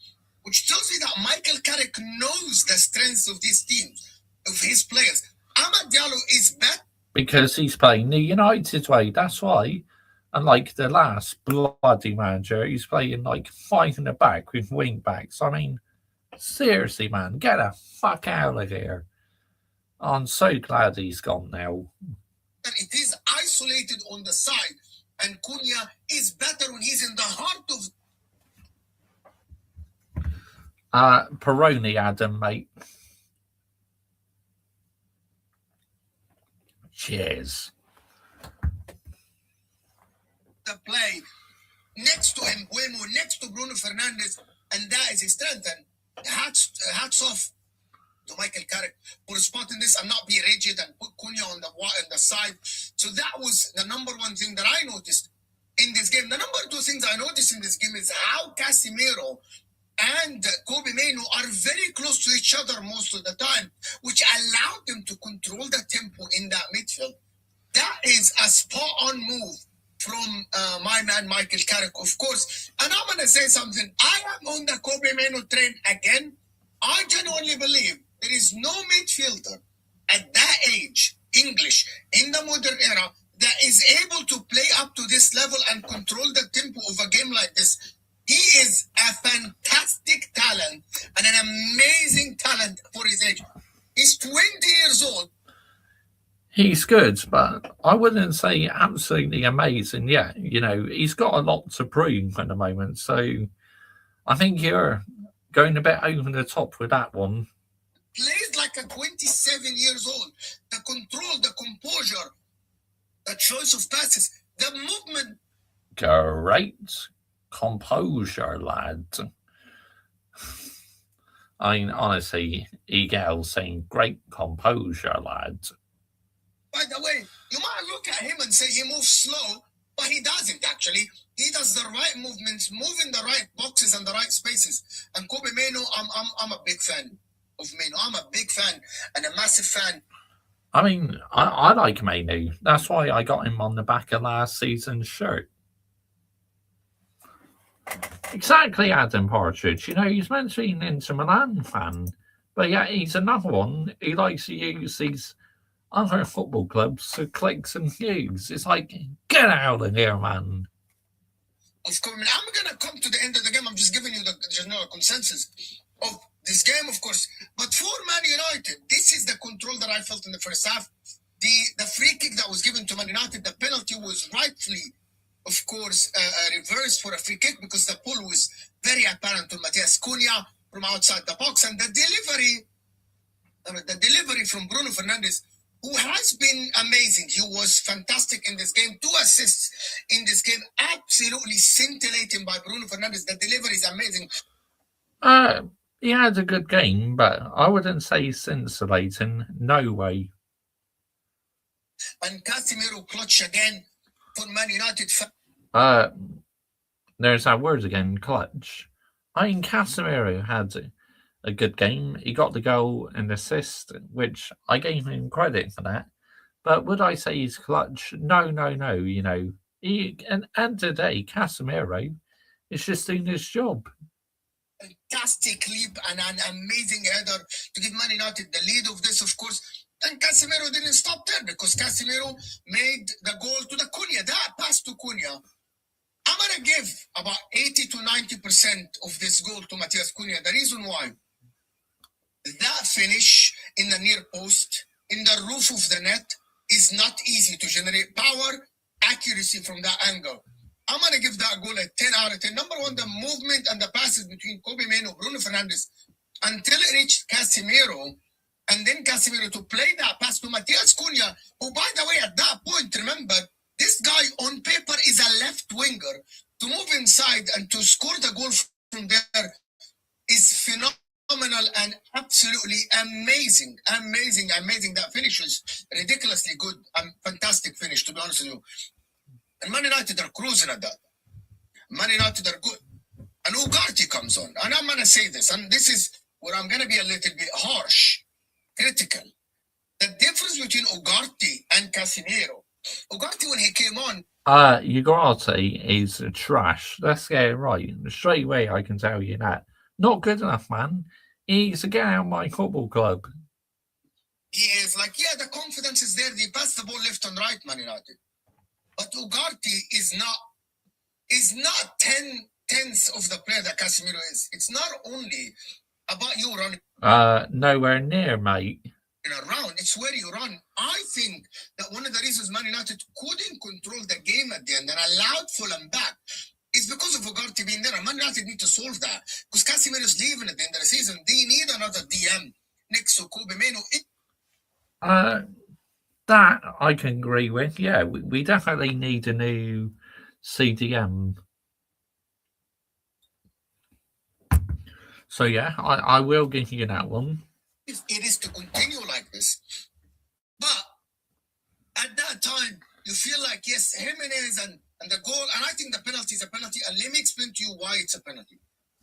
which tells me that Michael Carrick knows the strengths of these teams, of his players. Ahmad Diallo is better because he's playing the United way. That's why, unlike the last bloody manager, he's playing like 5 in the back with wing backs. I mean, seriously, man, get the fuck out of here. I'm so glad he's gone now. It is isolated on the side, and Cunha is better when he's in the heart of. Peroni, Adam, mate. Cheers. The play next to him, next to Bruno Fernandes, and that is his strength. And hats off to Michael Carrick for spotting this and not be rigid and put Cunha on the side. So that was the number one thing that I noticed in this game. The number two things I noticed in this game is how Casemiro and Kobe Mainoo are very close to each other most of the time, which allowed them to control the tempo in that midfield. That is a spot-on move from my man Michael Carrick, of course. And I'm going to say something. I am on the Kobe Mainoo train again. I genuinely believe there is no midfielder at that age, English, in the modern era, that is able to play up to this level and control the tempo of a game like this. He is a fantastic talent and an amazing talent for his age. He's 20 years old. He's good, but I wouldn't say absolutely amazing yet. You know, he's got a lot to prove at the moment. So I think you're going a bit over the top with that one. Plays like a 27 years old. The control, the composure, the choice of passes, the movement. Great composure, lad. I mean, honestly, Eagle saying great composure, lad. By the way, you might look at him and say he moves slow, but he doesn't actually. He does the right movements, move in the right boxes and the right spaces. And Kobe Mainoo, I'm a big fan of Mainoo. I'm a big fan and a massive fan. I mean, I like Mainoo. That's why I got him on the back of last season's shirt. Exactly, Adam Partridge. You know, he's meant to be an Inter Milan fan, but yeah, he's another one. He likes to use these other football clubs for clicks and views. It's like, get out of here, man. Of course, I'm going to come to the end of the game. I'm just giving you the general consensus of this game, of course. But for Man United, this is the control that I felt in the first half. The free kick that was given to Man United, the penalty was rightfully, of course, reversed for a free kick because the pull was very apparent to Matheus Cunha from outside the box. And the delivery from Bruno Fernandes, who has been amazing. He was fantastic in this game. 2 assists in this game. Absolutely scintillating by Bruno Fernandes. The delivery is amazing. He had a good game, but I wouldn't say scintillating. No way. And Casemiro clutch again for Man United. There's that word again, clutch. I mean, Casemiro had a good game. He got the goal and assist, which I gave him credit for that. But would I say he's clutch? No. You know, and end of the day, Casemiro is just doing his job. Fantastic leap and an amazing header to give Man United the lead of this, of course. And Casemiro didn't stop there because Casemiro made the goal to the Cunha. That pass to Cunha, I'm going to give about 80 to 90% of this goal to Matthias Cunha. The reason why, that finish in the near post, in the roof of the net, is not easy to generate power, accuracy from that angle. I'm going to give that goal a 10 out of 10. Number one, the movement and the passes between Kobe Mano, Bruno Fernandes, until it reached Casemiro, and then Casemiro to play that pass to Matthias Cunha, who, by the way, at that point, remember, this guy on paper is a left winger. To move inside and to score the goal from there is phenomenal and absolutely amazing. That finish was ridiculously good. Fantastic finish, to be honest with you. And Man United are cruising at that. Man United are good. And Ugarte comes on. And I'm going to say this, and this is where I'm going to be a little bit harsh, critical. The difference between Ugarte and Casemiro, Ugarte, when he came on, Ugarte is trash. Let's get it right. Straight away, I can tell you that. Not good enough, man. He's a get out of my football club. He is like, yeah, the confidence is there. They pass the ball left and right, Man United. But Ugarte is not 10/10 of the player that Casemiro is. It's not only about you running. Nowhere near, mate. Around, it's where you run. I think that one of the reasons Man United couldn't control the game at the end and allowed Fulham back is because of Ugarte being there. And Man United need to solve that because Casemiro is leaving at the end of the season. They need another DM next to Kobe Mano. That I can agree with. Yeah, we definitely need a new CDM. So yeah, I will give you that one. It is to continue like this. But at that time, you feel like, yes, Jimenez and the goal, and I think the penalty is a penalty, and let me explain to you why it's a penalty.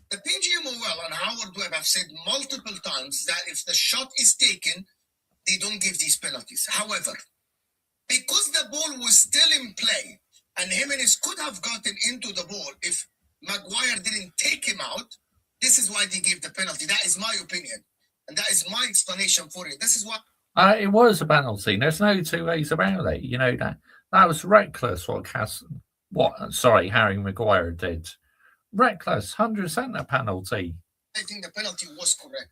The PGMOL and Howard Webb have said multiple times that if the shot is taken, they don't give these penalties. However, because the ball was still in play, and Jimenez could have gotten into the ball if Maguire didn't take him out, this is why they gave the penalty. That is my opinion. And that is my explanation for it. This is what it was a penalty. There's no two ways about it. You know that was reckless. Harry Maguire did. Reckless, 100% a penalty. I think the penalty was correct.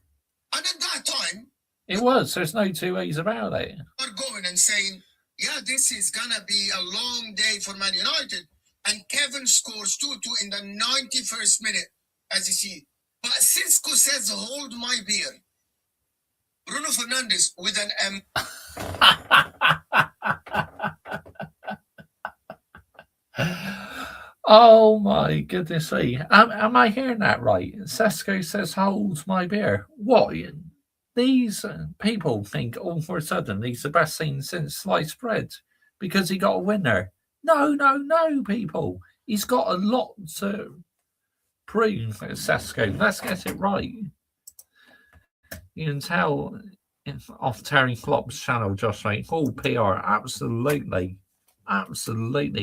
And at that time, it was. There's no two ways about it. We're going and saying, yeah, this is gonna be a long day for Man United. And Kevin scores 2-2 in the 91st minute, as you see. But Cisco says, "Hold my beer." Bruno Fernandes with an Oh my goodness me. Am I hearing that right? Sesko says, "Hold my beer." What? These people think all of a sudden he's the best thing since sliced bread because he got a winner. No, people. He's got a lot to prove at Sesko. Let's get it right. You can tell off Terry Klopp's channel, Josh, right? All PR, absolutely,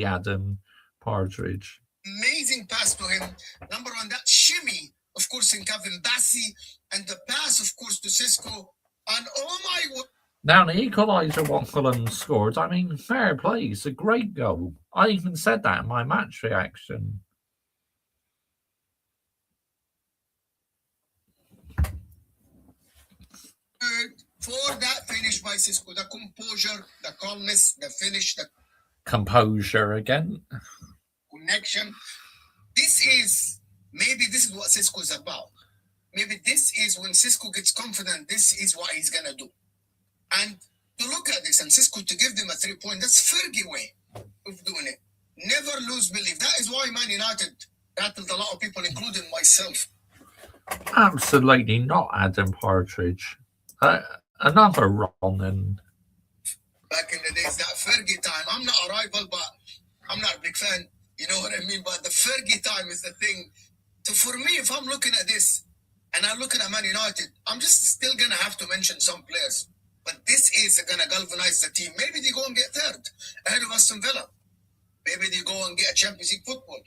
Adam Partridge. Amazing pass to him. Number one, that shimmy, of course, in Kevin Bassi, and the pass, of course, to Cisco. And oh my word. Now, the equaliser what Fulham scored, I mean, fair play. It's a great goal. I even said that in my match reaction. For that finish by Cisco, the composure, the calmness, the finish, the composure again. Connection. This is what Cisco is about. Maybe this is when Cisco gets confident, this is what he's going to do. And to look at this and Cisco to give them a 3-point, that's Fergie way of doing it. Never lose belief. That is why Man United rattled a lot of people, including myself. Absolutely not, Adam Partridge. Another wrong. And back in the days, that Fergie time, I'm not a rival, but I'm not a big fan. You know what I mean? But the Fergie time is the thing. So for me, if I'm looking at this and I'm looking at Man United, I'm just still going to have to mention some players. But this is going to galvanize the team. Maybe they go and get third ahead of Aston Villa. Maybe they go and get a Champions League football.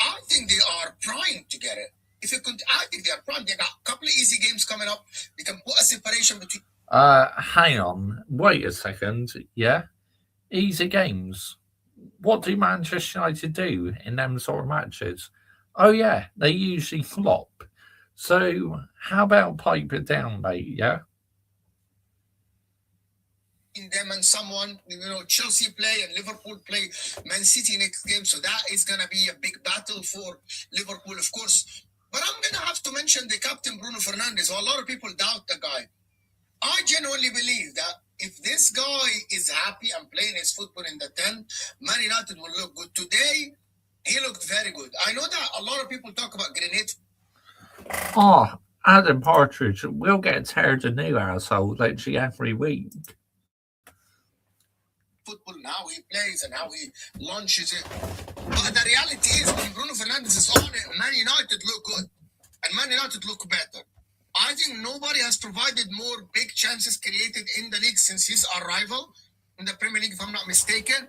I think they are primed to get it. I think they are primed. They got a couple of easy games coming up. They can put a separation between. Hang on. Wait a second. Yeah? Easy games. What do Manchester United do in them sort of matches? Oh, yeah, they usually flop. So, how about pipe it down, mate, yeah? Them and someone, Chelsea play and Liverpool play Man City next game. So that is going to be a big battle for Liverpool, of course. But I'm going to have to mention the captain, Bruno Fernandes. A lot of people doubt the guy. I genuinely believe that if this guy is happy and playing his football in the 10, Man United will look good. Today, he looked very good. I know that a lot of people talk about Grenade. Oh, Adam Partridge will get tired of new asshole literally every week. Football and how he plays and how he launches it. But the reality is, when Bruno Fernandes is on it, Man United look good. And Man United look better. I think nobody has provided more big chances created in the league since his arrival in the Premier League, if I'm not mistaken.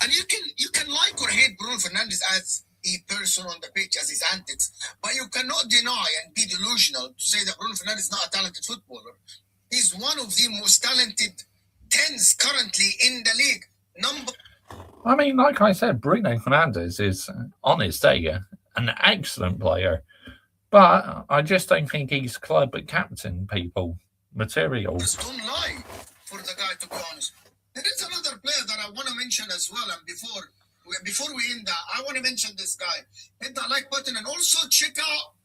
And you can like or hate Bruno Fernandes as a person on the pitch, as his antics, but you cannot deny and be delusional to say that Bruno Fernandes is not a talented footballer. He's one of the most talented 10s currently in the league. I mean, like I said, Bruno Fernandes is, on his day, an excellent player. But I just don't think he's club captain, people. Material. Just don't lie for the guy, to be honest. There is another player that I want to mention as well. And before we end that, I want to mention this guy. Hit that like button and also check out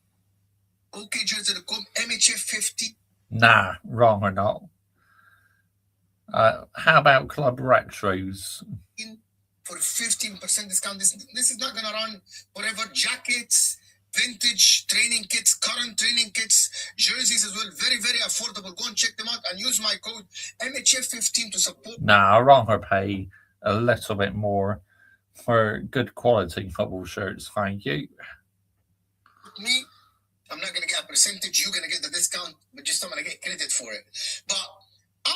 OKJersey.com MHF50. Nah, wrong or not. How about Club Retros? For 15% discount. This is not going to run forever. Jackets, vintage training kits, current training kits, jerseys as well. Very, very affordable. Go and check them out and use my code MHF15 to support. Nah, I'd rather pay a little bit more for good quality football shirts. Thank you. Me, I'm not going to get a percentage. You're going to get the discount, but just I'm going to get credit for it. But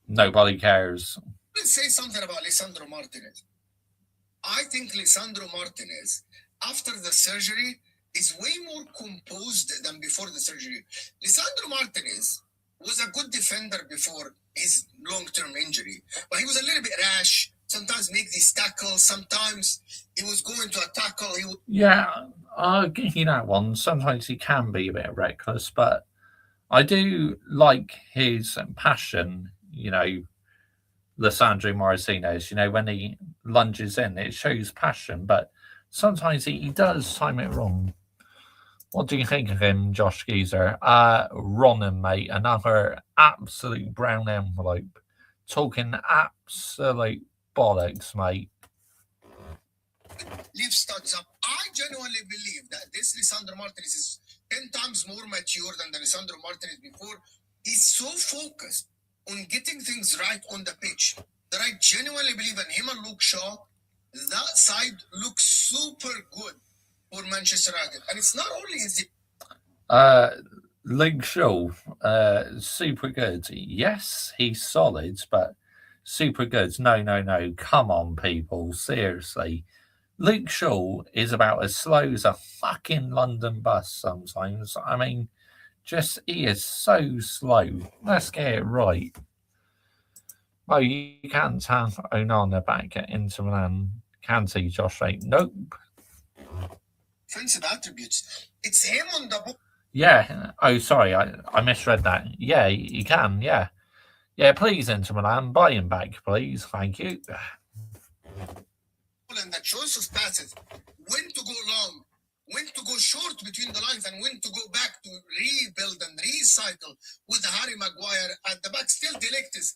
nobody cares. Let's say something about Lisandro Martinez. I think Lisandro Martinez, after the surgery, is way more composed than before the surgery. Lisandro Martinez was a good defender before his long-term injury, but he was a little bit rash. Sometimes make these tackles. Sometimes he was going to a tackle. Yeah, I'll give you that one. Sometimes he can be a bit reckless, but I do like his passion, Lisandro Martinez, when he lunges in, it shows passion, but sometimes he does time it wrong. What do you think of him, Josh Geezer? Ronan, mate, another absolute brown envelope. Talking absolute bollocks, mate. Leave studs up. I genuinely believe that this Lisandro Martinez is 10 times more mature than the Lisandro Martinez before. He's so focused on getting things right on the pitch that I genuinely believe in him and Luke Shaw. That side looks super good for Manchester United. And it's not only his... Luke Shaw, super good. Yes, he's solid, but super good. No. Come on, people. Seriously. Luke Shaw is about as slow as a fucking London bus sometimes. I mean, he is so slow. Let's get it right. Oh, you can't have Onana back at Inter Milan, can he, Josh? Nope. Offensive attributes. It's him on the ball. Yeah. Oh, sorry, I misread that. Yeah, you can. Yeah. Yeah, please, Inter Milan, buy him back, please. Thank you. And the choice of passes, when to go long, when to go short between the lines, and when to go back to rebuild and recycle with Harry Maguire at the back. Still, the elect is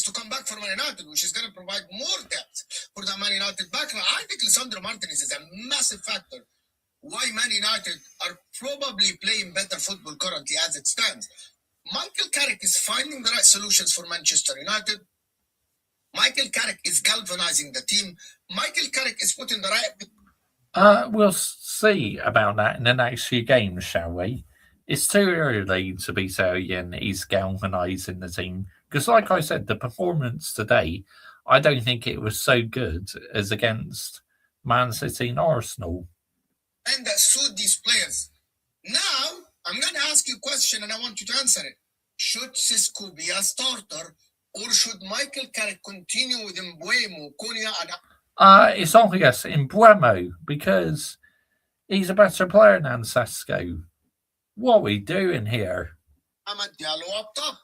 to come back for Man United, which is going to provide more depth for the Man United back. I think Lisandro Martinez is a massive factor why Man United are probably playing better football currently as it stands. Michael Carrick is finding the right solutions for Manchester United. Michael Carrick is galvanizing the team. Michael Carrick is putting the right... We'll see about that in the next few games, shall we? It's too early to be saying he's galvanising the team because, like I said, the performance today, I don't think it was so good as against Man City and Arsenal. And that suit these players. Now, I'm going to ask you a question and I want you to answer it. Should Cisco be a starter or should Michael Carrick continue with Mbuemo, Konya, and It's obvious in Buemo because he's a better player than Sesko. What are we doing here? Amad Diallo up top?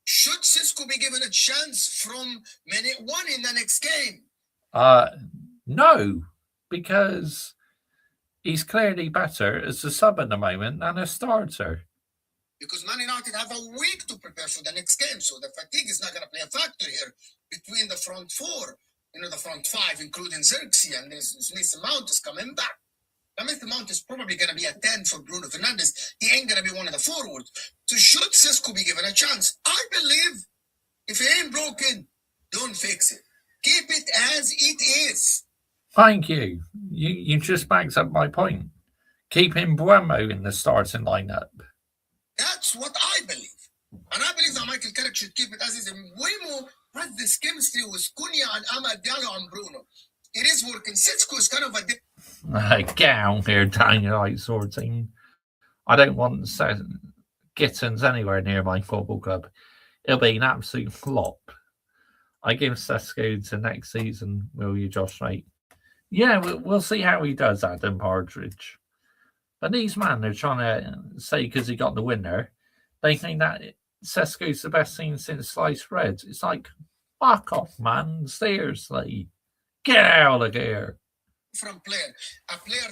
Should Cisco be given a chance from minute 1 in the next game? No, because he's clearly better as a sub at the moment than a starter. Because Man United have a week to prepare for the next game, so the fatigue is not going to play a factor here between the front four, the front five, including Xerxes, and Mason Mount is coming back. Now, Mason Mount is probably going to be a 10 for Bruno Fernandes. He ain't going to be one of the forwards. So should Cisco be given a chance? I believe if it ain't broken, don't fix it. Keep it as it is. Thank you. You just backed up my point. Keeping Buemo in the starting lineup. That's what I believe. And I believe that Michael Carrick should keep it as is. And Buemo has this chemistry with Cunha and Amad Diallo and Bruno. It is working. Cisco is kind of a... Get out here, Daniel sorting. I don't want Gittins anywhere near my football club. It'll be an absolute flop. I give Sesko to next season, will you, Josh, mate? Yeah, we'll see how he does, Adam Partridge. But these men are trying to say because he got the winner, they think that Sesko's the best thing since sliced bread. It's like, fuck off, man. Seriously. Get out of here. From a player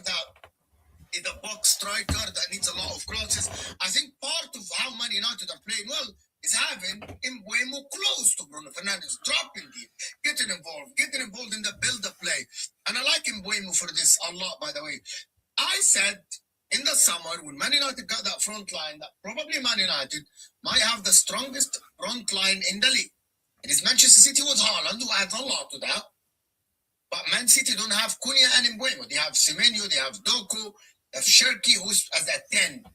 that is a box striker that needs a lot of crosses. I think part of how Man United are playing well is having Mbuemo close to Bruno Fernandes, dropping deep, getting involved in the build-up play. And I like Mbuemo for this a lot, by the way. I said in the summer when Man United got that front line that probably Man United might have the strongest front line in the league. It is Manchester City with Haaland, who adds a lot to that. But Man City don't have Cunha and Mbuemo. They have Semenyo, they have Doku, they have Shirky, who's as a 10.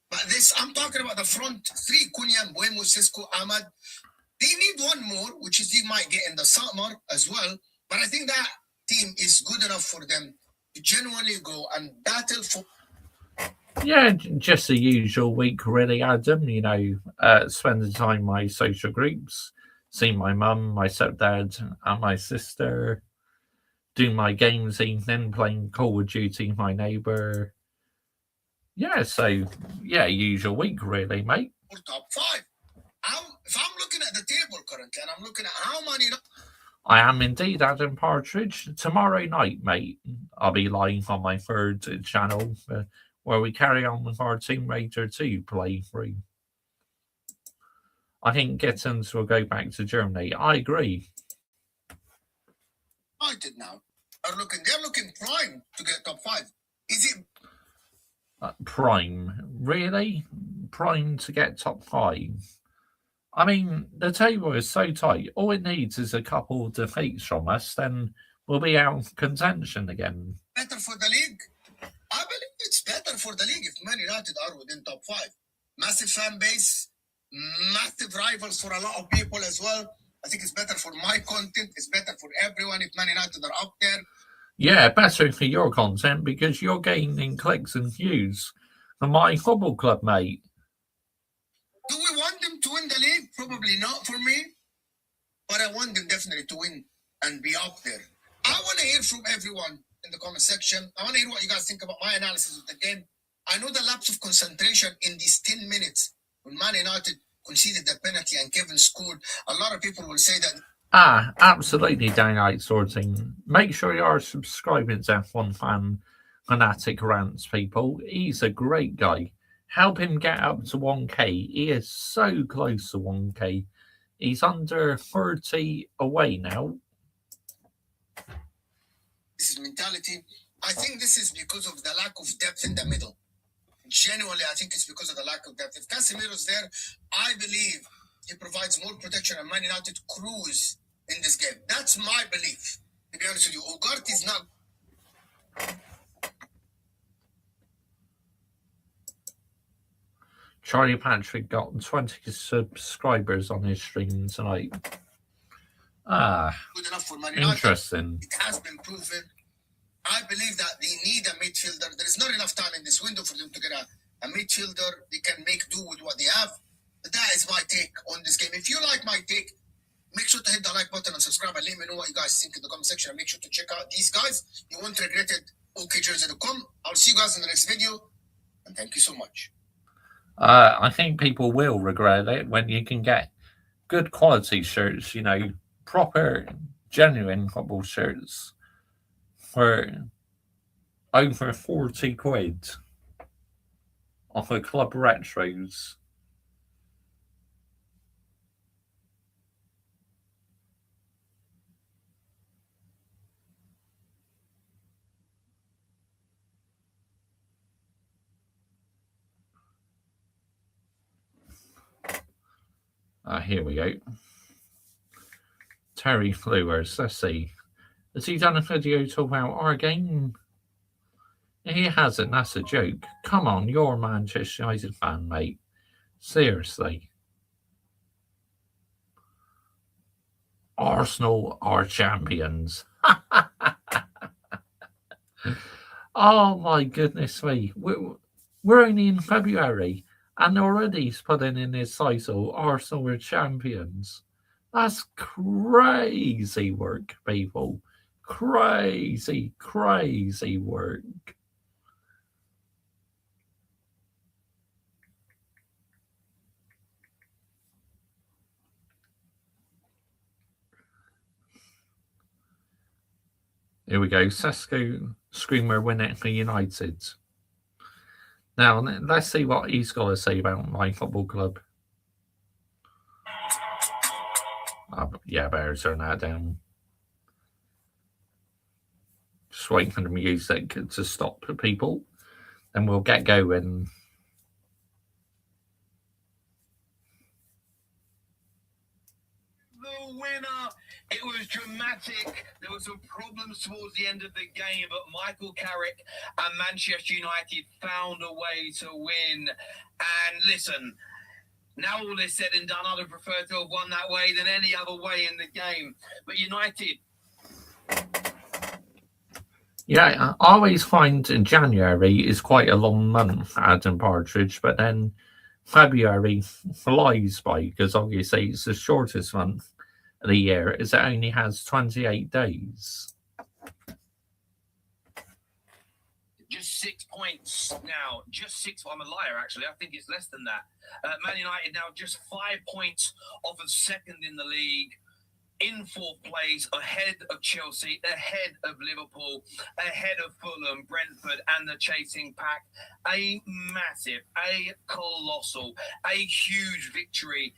But I'm talking about the front three, Cunha, Mbuemo, Cisco, Ahmad. They need one more, which is they might get in the summer as well. But I think that team is good enough for them to genuinely go and battle for... Yeah, just the usual week, really, Adam. Spending time in my social groups, seeing my mum, my stepdad, and my sister, doing my games evening, playing Call of Duty, my neighbour. Yeah, usual week, really, mate. Top 5. If I'm looking at the table currently, and I'm looking at how many... I am indeed, Adam Partridge. Tomorrow night, mate, I'll be live on my third channel, where we carry on with our Tomb Raider 2 playthrough. I think Gittins will go back to Germany. I agree. I did now. They're looking prime to get top 5. Is it prime? Really? Prime to get top 5? I mean, the table is so tight. All it needs is a couple of defeats from us, then we'll be out of contention again. Better for the league? I believe it's better for the league if Man United are within top 5. Massive fan base, massive rivals for a lot of people as well. I think it's better for my content. It's better for everyone if Man United are up there. Yeah, better for your content because you're gaining clicks and views for my football club, mate. Do we want them to win the league? Probably not for me. But I want them definitely to win and be up there. I want to hear from everyone in the comment section. I want to hear what you guys think about my analysis of the game. I know the lapse of concentration in these 10 minutes when Man United conceded the penalty and Kevin scored. A lot of people will say that. Absolutely, Daylight Sorting. Make sure you are subscribing to F1 Fan Fanatic Rants, people. He's a great guy. Help him get up to 1K. He is so close to 1K. He's under 30 away now. This is mentality. I think this is because of the lack of depth in the middle. Genuinely, I think it's because of the lack of depth. If Casemiro's there, I believe he provides more protection and Man United cruise in this game. That's my belief. To be honest with you, Ugarte is not. Charlie Patrick got 20 subscribers on his stream tonight. Good enough for Man United. Interesting. It has been proven. I believe that they need a midfielder. There is not enough time in this window for them to get a midfielder. They can make do with what they have. But that is my take on this game. If you like my take, make sure to hit the like button and subscribe and let me know what you guys think in the comment section. And make sure to check out these guys. You won't regret it. OKJersey.com. I'll see you guys in the next video. And thank you so much. I think people will regret it when you can get good quality shirts, you know, proper, genuine football shirts for over 40 quid off of Club Retros. Here we go. Terry Flewers, let's see. Has he done a video talking about our game? He hasn't, that's a joke. Come on, you're a Manchester United fan, mate. Seriously. Arsenal are champions. Oh my goodness me. We're only in February. And already he's putting in his title, Arsenal were champions. That's crazy work, people. Crazy, crazy work. Here we go. Sesko Screamer winning for United. Now, let's see what he's got to say about my football club. Yeah, better turn that down. Just waiting for the music to stop, people. And we'll get going. The winner. It was dramatic. There were some problems towards the end of the game, but Michael Carrick and Manchester United found a way to win. And listen, now all is said and done, I'd have preferred to have won that way than any other way in the game. But United... Yeah, I always find January is quite a long month, Adam Partridge, but then February flies by because obviously it's the shortest month of the year, as it only has 28 days. Just 6 points now. Just 6. I'm a liar, actually. I think it's less than that. Man United now just 5 points off of second in the league. In fourth place, ahead of Chelsea, ahead of Liverpool, ahead of Fulham, Brentford, and the chasing pack. A massive, a colossal, a huge victory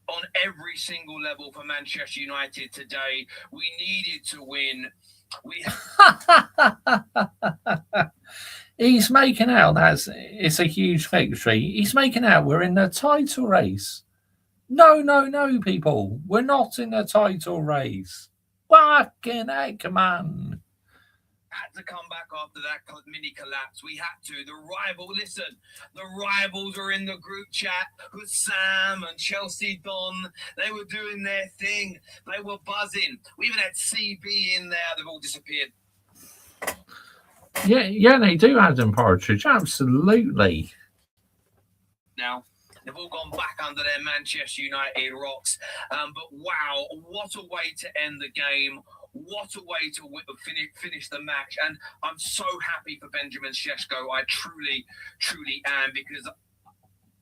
on every single level for Manchester United today. We needed to win. He's making out that it's a huge victory. He's making out we're in the title race. No, people. We're not in the title race. Fucking heck, man. Had to come back after that mini collapse. We had to. The rivals are in the group chat with Sam and Chelsea Don. They were doing their thing. They were buzzing. We even had CB in there. They've all disappeared. Yeah, they do, Adam Partridge. Absolutely. Now, they've all gone back under their Manchester United rocks. But wow, what a way to end the game. What a way to finish the match. And I'm so happy for Benjamin Sesko. I truly, truly am, because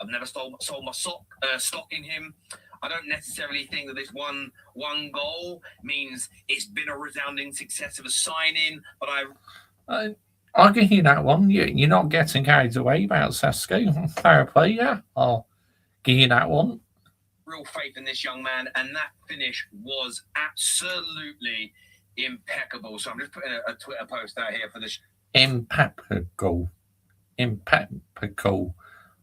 I've never sold my stock in him. I don't necessarily think that this one goal means it's been a resounding success of a signing, but I'll give you that one. You're not getting carried away about Sesko. Fair play, yeah. I'll give you that one. Real faith in this young man, and that finish was absolutely impeccable. So I'm just putting a Twitter post out here for this. Impeccable.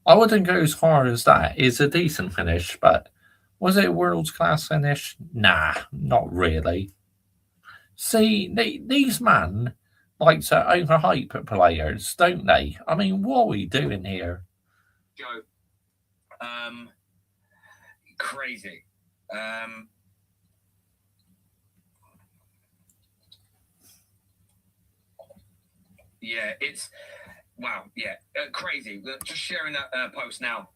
I wouldn't go as far as that. It's a decent finish, but was it a world-class finish? Nah, not really. See, these men like to overhype players, don't they? I mean, what are we doing here? Joe, Crazy. Yeah, it's wow. Yeah, crazy. Just sharing that post now.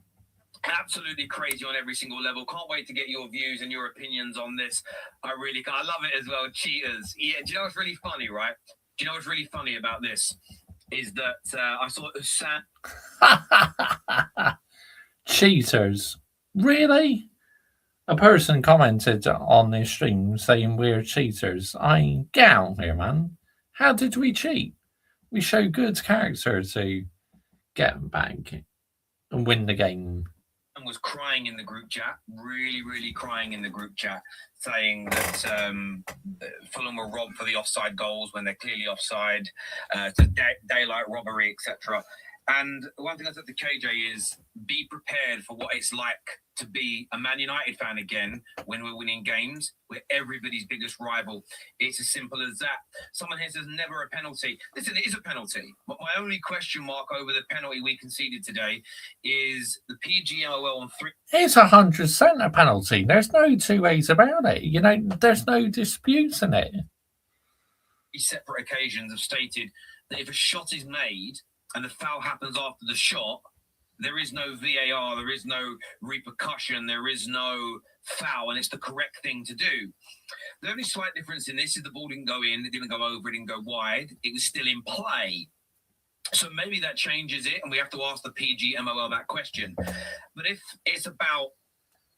Absolutely crazy on every single level. Can't wait to get your views and your opinions on this. I love it as well. Cheaters. Yeah. Do you know what's really funny, right? Do you know what's really funny about this? Is that I saw Cheaters. Really? A person commented on the stream saying we're cheaters. Get out here, man. How did we cheat? We show good character to get back and win the game. and was crying in the group chat, really crying in the group chat, saying that Fulham were robbed for the offside goals when they're clearly offside, daylight robbery, etc. And one thing I said to KJ is be prepared for what it's like to be a Man United fan again when we're winning games. We're everybody's biggest rival. It's as simple as that. Someone here says never a penalty. Listen, it is a penalty. But my only question mark over the penalty we conceded today is the PGMOL on 3. It's 100% a penalty. There's no two ways about it. You know, there's no disputes in it. Separate occasions have stated that if a shot is made and the foul happens after the shot, there is no VAR, there is no repercussion, there is no foul, and it's the correct thing to do. The only slight difference in this is the ball didn't go in, it didn't go over, it didn't go wide, it was still in play. So maybe that changes it, and we have to ask the PGMOL that question. But if it's about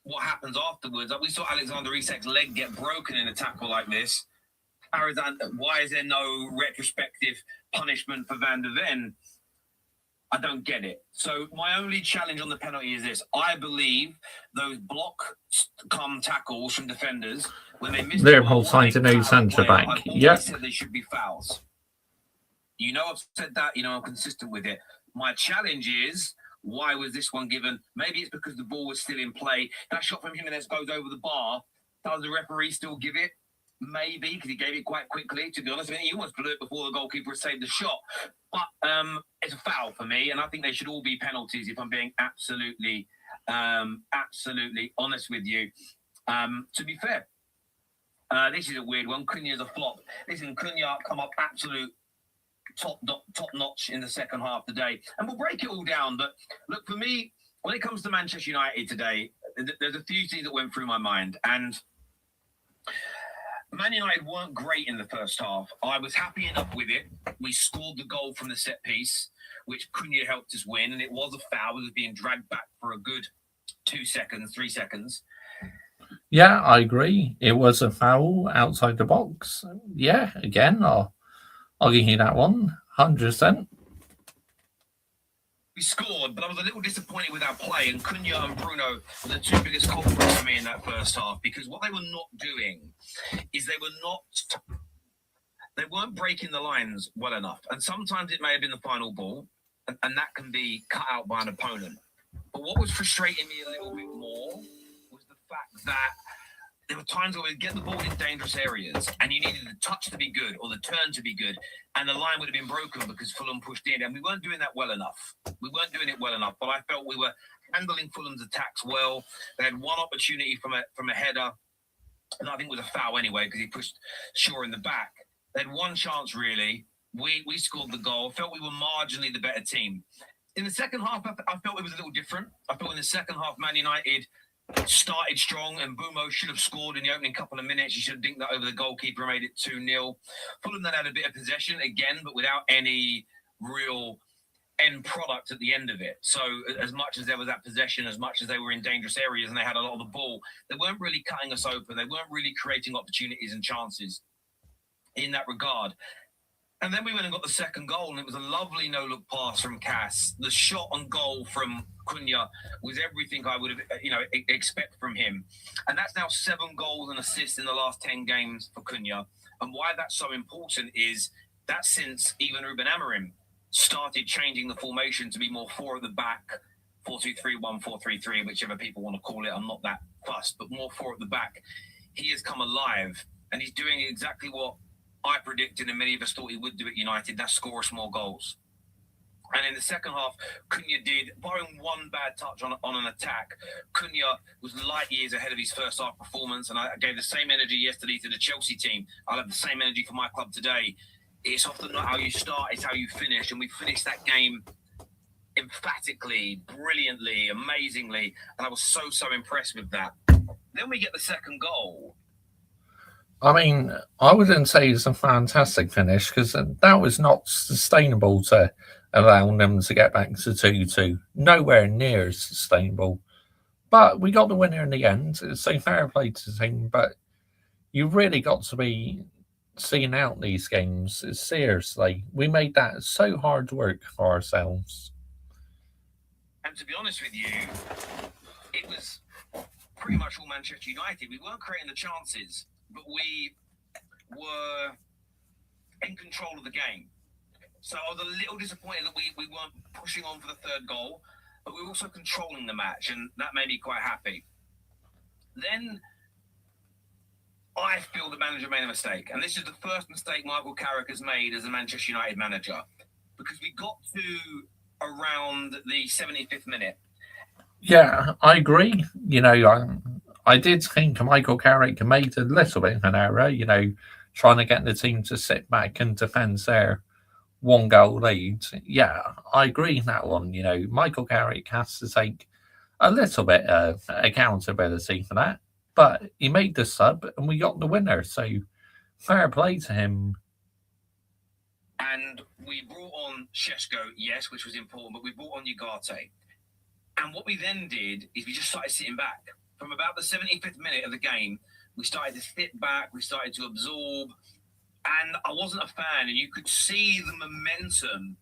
what happens afterwards, like we saw Alexander Isak's leg get broken in a tackle like this, why is there no retrospective punishment for Van der Ven? I don't get it. So my only challenge on the penalty is this. I believe those block-come tackles from defenders, when they miss Liverpool signed a new centre-back. Yep. Said they should be fouls. You know I've said that. You know I'm consistent with it. My challenge is, why was this one given? Maybe it's because the ball was still in play. That shot from Jimenez goes over the bar. Does the referee still give it? Maybe, because he gave it quite quickly, to be honest. I mean, he almost blew it before the goalkeeper saved the shot. But it's a foul for me, and I think they should all be penalties if I'm being absolutely honest with you. To be fair, this is a weird one. Cunha's a flop. Listen, Cunha come up absolute top notch in the second half today. And we'll break it all down. But look, for me, when it comes to Manchester United today, there's a few things that went through my mind. And Man United weren't great in the first half. I was happy enough with it. We scored the goal from the set piece, which Cunha helped us win, and it was a foul. It was being dragged back for a good 3 seconds. Yeah, I agree. It was a foul outside the box. Yeah, again, I'll give you that one, 100%. We scored, but I was a little disappointed with our play, and Cunha and Bruno were the two biggest culprits for me in that first half, because what they were not doing is they weren't breaking the lines well enough. And sometimes it may have been the final ball, and that can be cut out by an opponent. But what was frustrating me a little bit more was the fact that there were times where we'd get the ball in dangerous areas and you needed the touch to be good or the turn to be good, and the line would have been broken because Fulham pushed in, and we weren't doing that well enough. We weren't doing it well enough, but I felt we were handling Fulham's attacks well. They had one opportunity from a header, and I think it was a foul anyway because he pushed Shaw in the back. They had one chance, really. We scored the goal. Felt we were marginally the better team. In the second half, I felt it was a little different. I felt in the second half, Man United started strong, and Bumo should have scored in the opening couple of minutes. He should have dinked that over the goalkeeper and made it 2-0. Fulham then had a bit of possession again, but without any real end product at the end of it. So as much as there was that possession, as much as they were in dangerous areas and they had a lot of the ball, they weren't really cutting us open. They weren't really creating opportunities and chances in that regard. And then we went and got the second goal, and it was a lovely no-look pass from Cass. The shot on goal from Cunha was everything I would have, expect from him. And that's now 7 goals and assists in the last 10 games for Cunha. And why that's so important is that since even Ruben Amorim started changing the formation to be more 4 at the back, 4-2-3-1, 4-3-3, whichever people want to call it. I'm not that fussed, but more 4 at the back. He has come alive, and he's doing exactly what I predicted and many of us thought he would do at United. That's score us more goals. And in the second half, Cunha did, barring one bad touch on an attack, Cunha was light years ahead of his first half performance. And I gave the same energy yesterday to the Chelsea team. I'll have the same energy for my club today. It's often not how you start, it's how you finish. And we finished that game emphatically, brilliantly, amazingly. And I was so impressed with that. Then we get the second goal. I mean, I wouldn't say it's a fantastic finish because that was not sustainable to allow them to get back to 2-2. Nowhere near sustainable. But we got the winner in the end. So fair play to the team. But you really got to be seeing out these games. Seriously, we made that so hard work for ourselves. And to be honest with you, it was pretty much all Manchester United. We weren't creating the chances, but we were in control of the game. So I was a little disappointed that we weren't pushing on for the third goal, but we were also controlling the match, and that made me quite happy. Then I feel the manager made a mistake, and this is the first mistake Michael Carrick has made as a Manchester United manager, because we got to around the 75th minute. Yeah, I agree. I did think Michael Carrick made a little bit of an error, trying to get the team to sit back and defend their 1-goal lead. Yeah, I agree in that one. Michael Carrick has to take a little bit of accountability for that. But he made the sub and we got the winner. So fair play to him. And we brought on Šeško, yes, which was important, but we brought on Ugarte. And what we then did is we just started sitting back. From about the 75th minute of the game, we started to sit back, we started to absorb, and I wasn't a fan, and you could see the momentum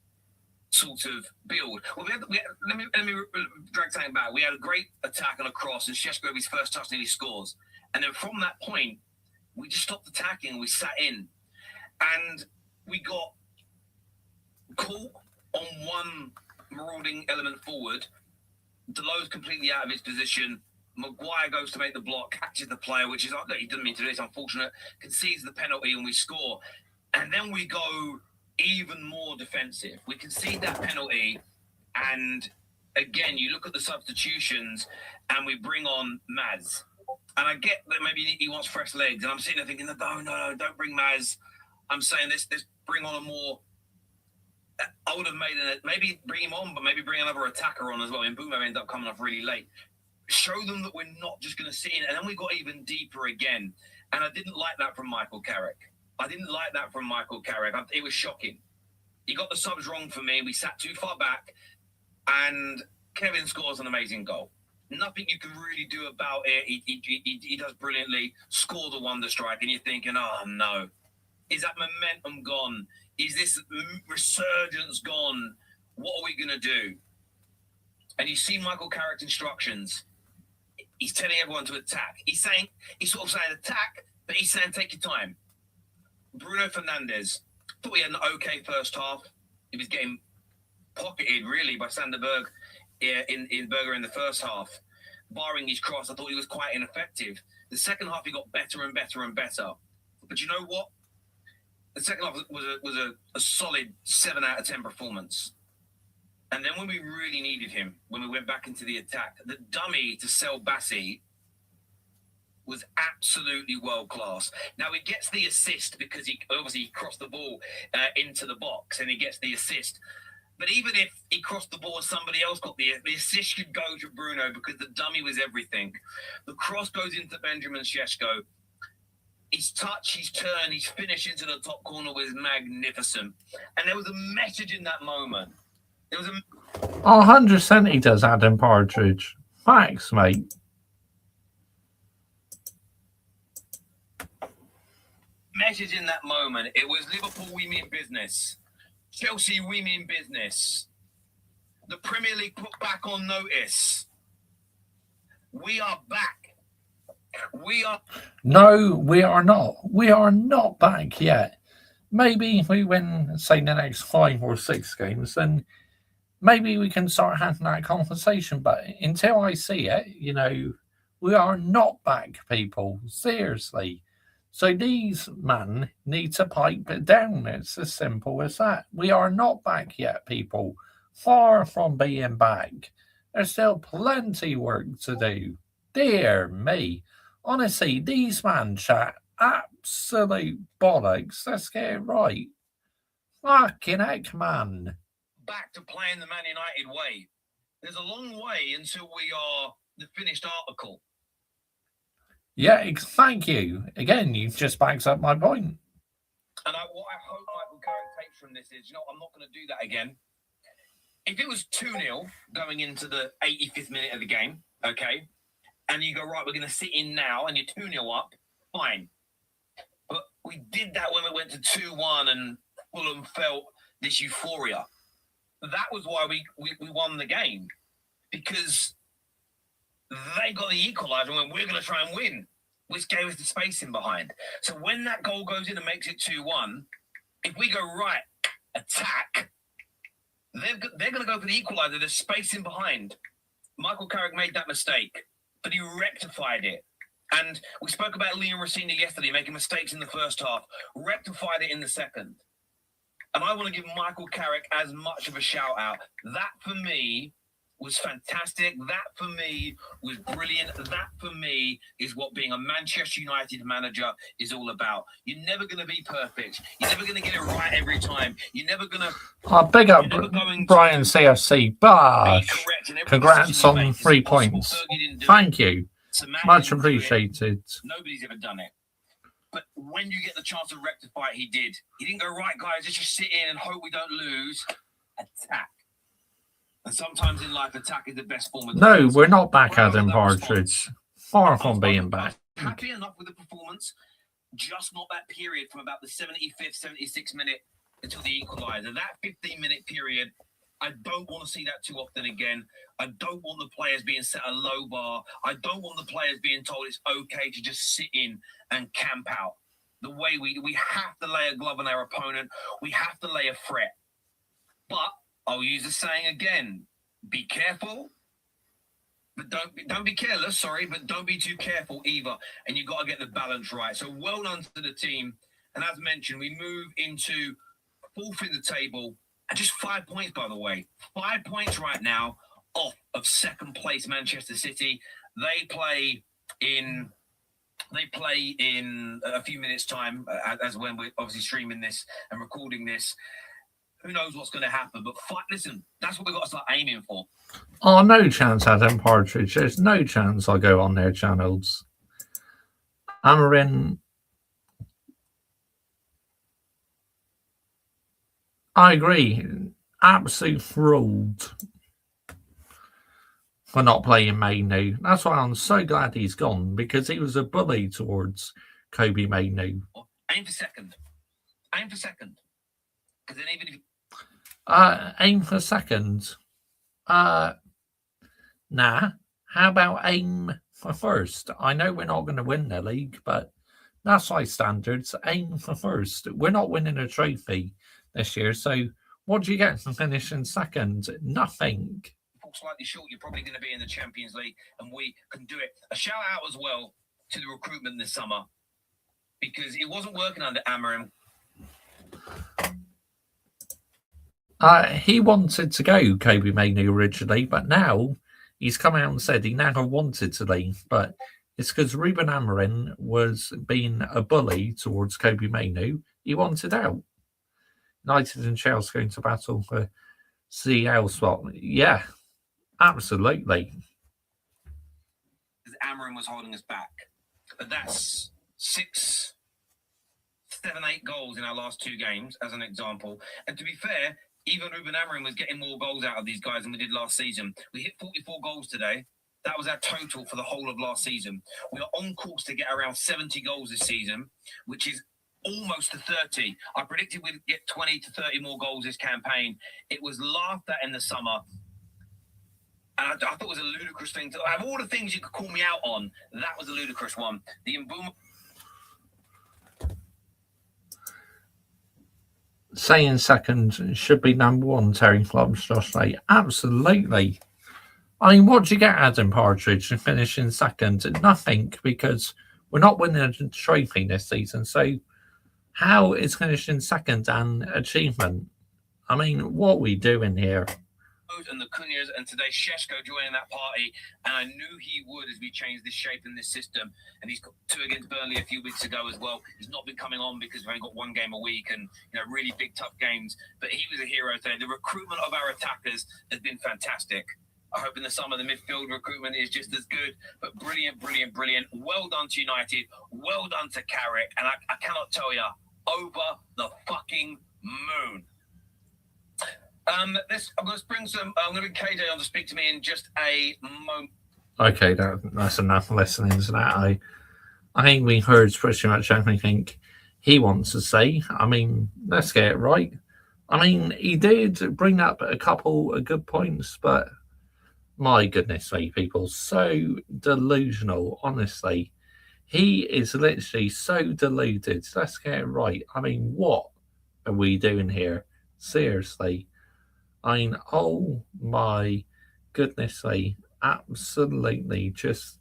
sort of build. Well, let me drag something back. We had a great attack and a cross, and Šeško with his first touch nearly scores. And then from that point, we just stopped attacking and we sat in. And we got caught on one marauding element forward. Delo's completely out of his position. Maguire goes to make the block, catches the player, which is, look, he didn't mean to do this, unfortunate, concedes the penalty and we score. And then we go even more defensive. We concede that penalty, and again, you look at the substitutions and we bring on Maz. And I get that maybe he wants fresh legs, and I'm sitting there thinking, no, don't bring Maz. I'm saying this bring on a more... I would have made maybe bring him on, but maybe bring another attacker on as well. And Bumo ended up coming off really late. Show them that we're not just going to sit in. And then we got even deeper again. And I didn't like that from Michael Carrick. It was shocking. He got the subs wrong for me. We sat too far back. And Kevin scores an amazing goal. Nothing you can really do about it. He does brilliantly. Score the wonder strike. And you're thinking, oh, no. Is that momentum gone? Is this resurgence gone? What are we going to do? And you see Michael Carrick's instructions. He's telling everyone to attack. He's sort of saying attack, but he's saying take your time. Bruno Fernandes, thought he had an okay first half. He was getting pocketed, really, by Sander Berg in Berger in the first half. Barring his cross, I thought he was quite ineffective. The second half, he got better and better and better. But you know what? The second half was a solid 7 out of 10 performance. And then when we really needed him, when we went back into the attack, the dummy to sell Bassi was absolutely world class. Now he gets the assist because he obviously crossed the ball into the box and he gets the assist. But even if he crossed the ball and somebody else got the assist should go to Bruno because the dummy was everything. The cross goes into Benjamin Šeško. His touch, his turn, his finish into the top corner was magnificent. And there was a message in that moment. There was 100% he does, Adam Partridge. Thanks, mate. Message in that moment. It was Liverpool, we mean business. Chelsea, we mean business. The Premier League put back on notice. We are back. No, we are not. We are not back yet. Maybe if we win, say, the next 5 or 6 games, then maybe we can start having that conversation. But until I see it, we are not back, people. Seriously. So these men need to pipe it down. It's as simple as that. We are not back yet, people. far from being back. There's still plenty work to do. Dear me. Honestly, these man chat absolute bollocks. Let's get it right. Fucking heck, man. Back to playing the Man United way. There's a long way until we are the finished article. Yeah, thank you. Again, you've just backed up my point. And what I hope Michael Carrick takes from this is, I'm not going to do that again. If it was 2-0 going into the 85th minute of the game, okay, and you go, right, we're going to sit in now, and you're 2-0 up, fine. But we did that when we went to 2-1 and Fulham felt this euphoria. That was why we won the game, because they got the equaliser and went, we're going to try and win, which gave us the spacing behind. So when that goal goes in and makes it 2-1, if we go right, attack, they're going to go for the equaliser. There's spacing behind. Michael Carrick made that mistake, but he rectified it. And we spoke about Liam Rossini yesterday making mistakes in the first half, rectified it in the second. And I want to give Michael Carrick as much of a shout out. That for me was fantastic. That for me was brilliant. That for me is what being a Manchester United manager is all about. You're never going to be perfect. You're never going to get it right every time. You're never going to... Big up Brian CFC. Bash. Congrats on 3 points. Thank you. Much appreciated. Nobody's ever done it. But when you get the chance to rectify it, he did. He didn't go, right, guys, let's just sit in and hope we don't lose. Attack. And sometimes in life, attack is the best form of... No, we're not back, Adam Partridge. Far from being back. Happy enough with the performance, just not that period from about the 75th, 76th minute until the equaliser. That 15-minute period, I don't want to see that too often again. I don't want the players being set a low bar. I don't want the players being told it's okay to just sit in and camp out. The way we have to lay a glove on our opponent. We have to lay a threat. But I'll use the saying again, be careful, but don't be careless, but don't be too careful either. And you've got to get the balance right. So well done to the team. And as mentioned, we move into fourth in the table. And just 5 points, by the way. 5 points right now off of second place Manchester City. They play in a few minutes' time, as when we're obviously streaming this and recording this. Who knows what's going to happen? But listen, that's what we've got to start aiming for. Oh, no chance, Adam Partridge. There's no chance I'll go on their channels. Amarin... I agree. Absolute thrilled for not playing Mainu. That's why I'm so glad he's gone, because he was a bully towards Kobe Mainu. Aim for second. Aim for second. Because then even if... Aim for second. Nah. How about aim for first? I know we're not going to win the league, but that's my standards. Aim for first. We're not winning a trophy this year, so what do you get for finishing second? Nothing. Slightly short, you're probably going to be in the Champions League, and we can do it. A shout out as well to the recruitment this summer, because it wasn't working under Amarim. He wanted to go, Kobe Mainu, originally, but now he's come out and said he never wanted to leave. But it's because Ruben Amorim was being a bully towards Kobe Mainu. He wanted out. United and Chelsea going to battle for CL spot. Yeah, absolutely. Because Amorim was holding us back. But that's 6, 7, 8 goals in our last 2 games, as an example. And to be fair, even Ruben Amorim was getting more goals out of these guys than we did last season. We hit 44 goals today. That was our total for the whole of last season. We are on course to get around 70 goals this season, which is almost to 30. I predicted we'd get 20 to 30 more goals this campaign. It was laughed at in the summer. And I thought it was a ludicrous thing. Out of all the things you could call me out on, that was a ludicrous one. The Mbouma... Saying second should be number 1, Terry Clubs, Josh Ray. Absolutely. I mean, what do you get, Adam Partridge, for finishing second? Nothing, because we're not winning a trophy this season. So how is finishing second an achievement? I mean, what are we doing here? and the Cunhas, and today Sheshko joining that party, and I knew he would as we changed this shape in this system. And he's got 2 against Burnley a few weeks ago as well. He's not been coming on because we've only got 1 game a week and really big tough games. But he was a hero today. The recruitment of our attackers has been fantastic. I hope in the summer the midfield recruitment is just as good. But brilliant. Well done to United. Well done to Carrick. And I cannot tell you, over the fucking moon. I'm going to bring I'm going to bring KJ on to speak to me in just a moment. Okay, that's enough listening to that. I think we heard pretty much everything he wants to say. I mean, let's get it right. I mean, he did bring up a couple of good points, but my goodness me, people, so delusional, honestly. He is literally so deluded. Let's get it right. I mean, what are we doing here? Seriously. I mean, oh my goodness me, absolutely just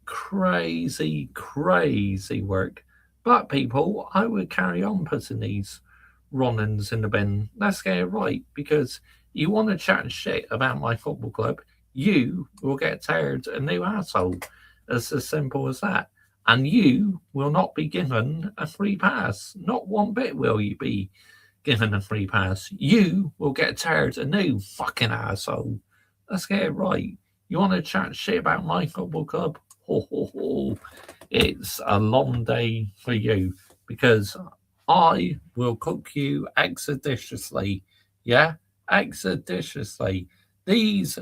crazy work. But people, I would carry on putting these Ronans in the bin. Let's get it right, because you want to chat shit about my football club, you will get tired a new asshole. It's as simple as that. And you will not be given a free pass. Not one bit will you be given a free pass. You will get tired a new fucking asshole. Let's get it right. You want to chat shit about my football club? Ho, ho, ho. It's a long day for you, because I will cook you expeditiously. Yeah? Expeditiously. These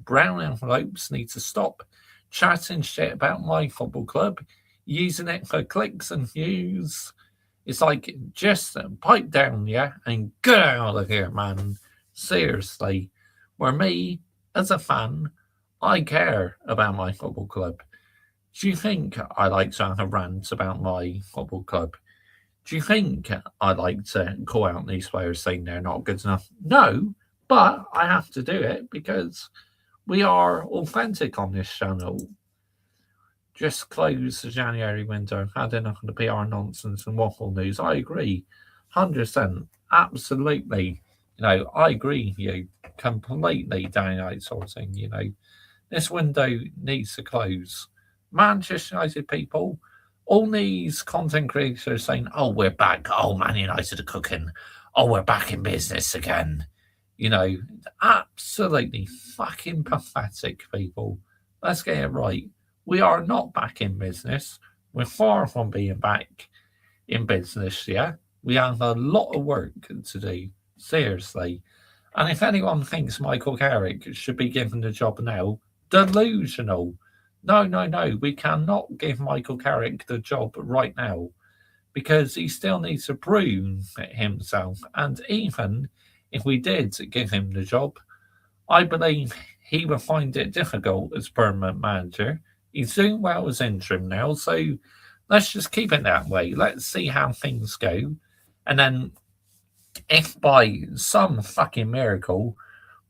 brown envelopes need to stop chatting shit about my football club, using it for clicks and views. It's like, just pipe down, yeah, and get out of here, man. Seriously. Where me, as a fan, I care about my football club. Do you think I like to have a rant about my football club? Do you think I like to call out these players saying they're not good enough? No, but I have to do it because we are authentic on this channel. Just close the January window. Had enough of the PR nonsense and waffle news. I agree. 100%. Absolutely. I agree with you completely, downright sorting. This window needs to close. Manchester United people, all these content creators saying, oh, we're back. Oh, Man United are cooking. Oh, we're back in business again. Absolutely fucking pathetic, people. Let's get it right. We are not back in business. We're far from being back in business, yeah? We have a lot of work to do, seriously. And if anyone thinks Michael Carrick should be given the job now, delusional. No. We cannot give Michael Carrick the job right now, because he still needs to prove himself. And even if we did give him the job, I believe he would find it difficult as permanent manager. He's doing well as interim now, so let's just keep it that way. Let's see how things go. And then if by some fucking miracle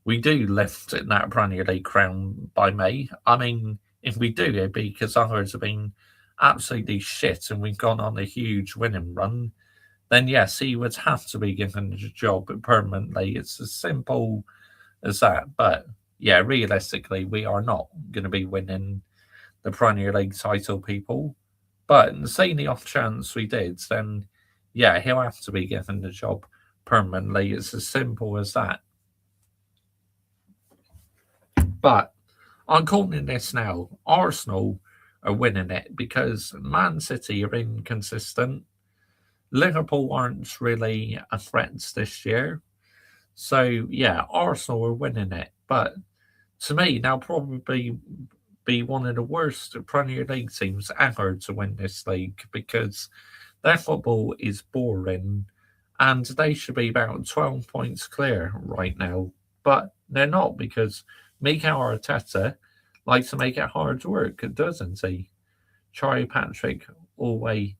we do lift that Premier League crown by May, I mean, if we do, it'd be because others have been absolutely shit and we've gone on a huge winning run, then yes, he would have to be given the job permanently. It's as simple as that. But yeah, realistically, we are not going to be winning the Premier League title, people. But saying the off chance we did, then yeah, he'll have to be given the job permanently. It's as simple as that. But I'm calling this now. Arsenal are winning it because Man City are inconsistent. Liverpool aren't really a threat this year. So yeah, Arsenal are winning it. But to me, they'll probably be one of the worst Premier League teams ever to win this league, because their football is boring and they should be about 12 points clear right now. But they're not, because Mikel Arteta likes to make it hard work, doesn't he? Charlie Patrick always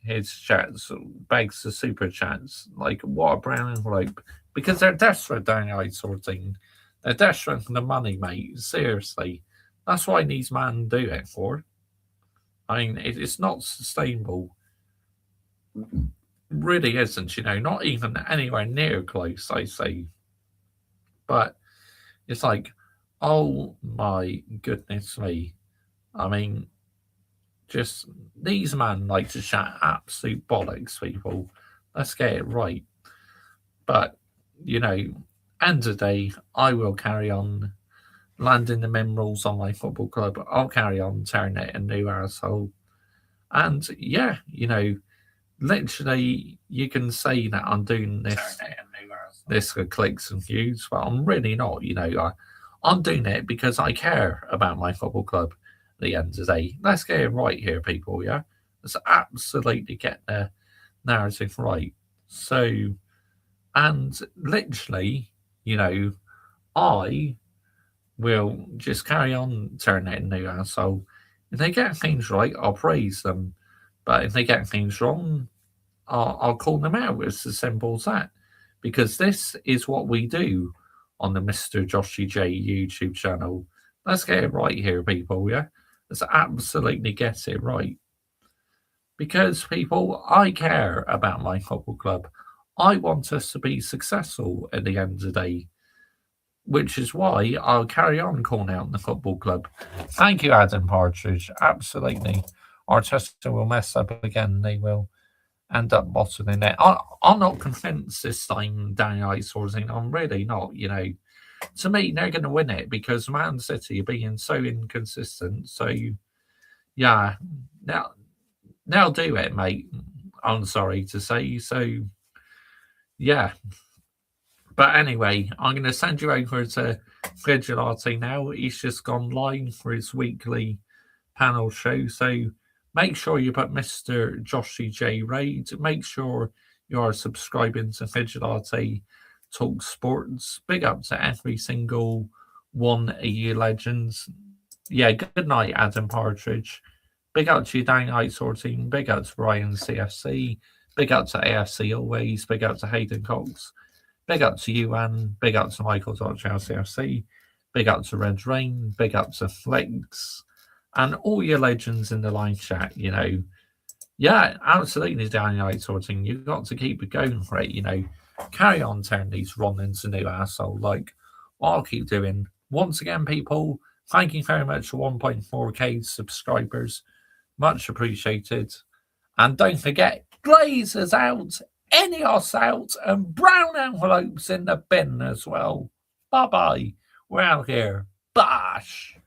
his chats, begs the super chats. Like, what a brown envelope. Because they're desperate, downright sorting. They're desperate for the money, mate. Seriously. That's why these men do it for. I mean, it's not sustainable. Really isn't, not even anywhere near close, I say. But it's like, oh my goodness me. I mean, just these men like to chat absolute bollocks, people. Let's get it right. But, end of the day, I will carry on landing the minerals on my football club. I'll carry on tearing it a new arsehole. And yeah, literally you can say that I'm doing this for clicks and views, but I'm really not. I'm doing it because I care about my football club at the end of the day. Let's get it right here, people, yeah? Let's absolutely get the narrative right. So, and literally, I will just carry on turning it into a so if they get things right, I'll praise them. But if they get things wrong, I'll call them out. It's as simple as that. Because this is what we do on the Mr. Joshy J YouTube channel. Let's get it right here, people, yeah? Let's absolutely get it right. Because, people, I care about my football club. I want us to be successful at the end of the day, which is why I'll carry on calling out the football club. Thank you, Adam Partridge. Absolutely. Arteta will mess up again. They will end up bottoming it. I'm not convinced this time, Danny Ice Horsing. I'm really not, To me, they're going to win it because Man City are being so inconsistent. So, yeah, they'll do it, mate. I'm sorry to say. So, yeah. But anyway, I'm going to send you over to Vigilante now. He's just gone live for his weekly panel show. So make sure you put Mr. Joshy J Raid. Make sure you are subscribing to Vigilante Talk Sports. Big up to every single one of you legends. Yeah, good night, Adam Partridge. Big up to you, Danny Ice Team. Big up to Brian CFC. Big up to AFC always. Big up to Hayden Cox. Big up to you, Anne. Big up to Michael CFC. Big up to Red Rain. Big up to Flex. And all your legends in the live chat, Yeah, absolutely, Danny Night sorting. You've got to keep it going for it, Carry on turning these Ron into new asshole like what I'll keep doing. Once again, people, thank you very much for 1.4k subscribers. Much appreciated. And don't forget, Glazers out, Enios out, and brown envelopes in the bin as well. Bye-bye. We're out here. Bash.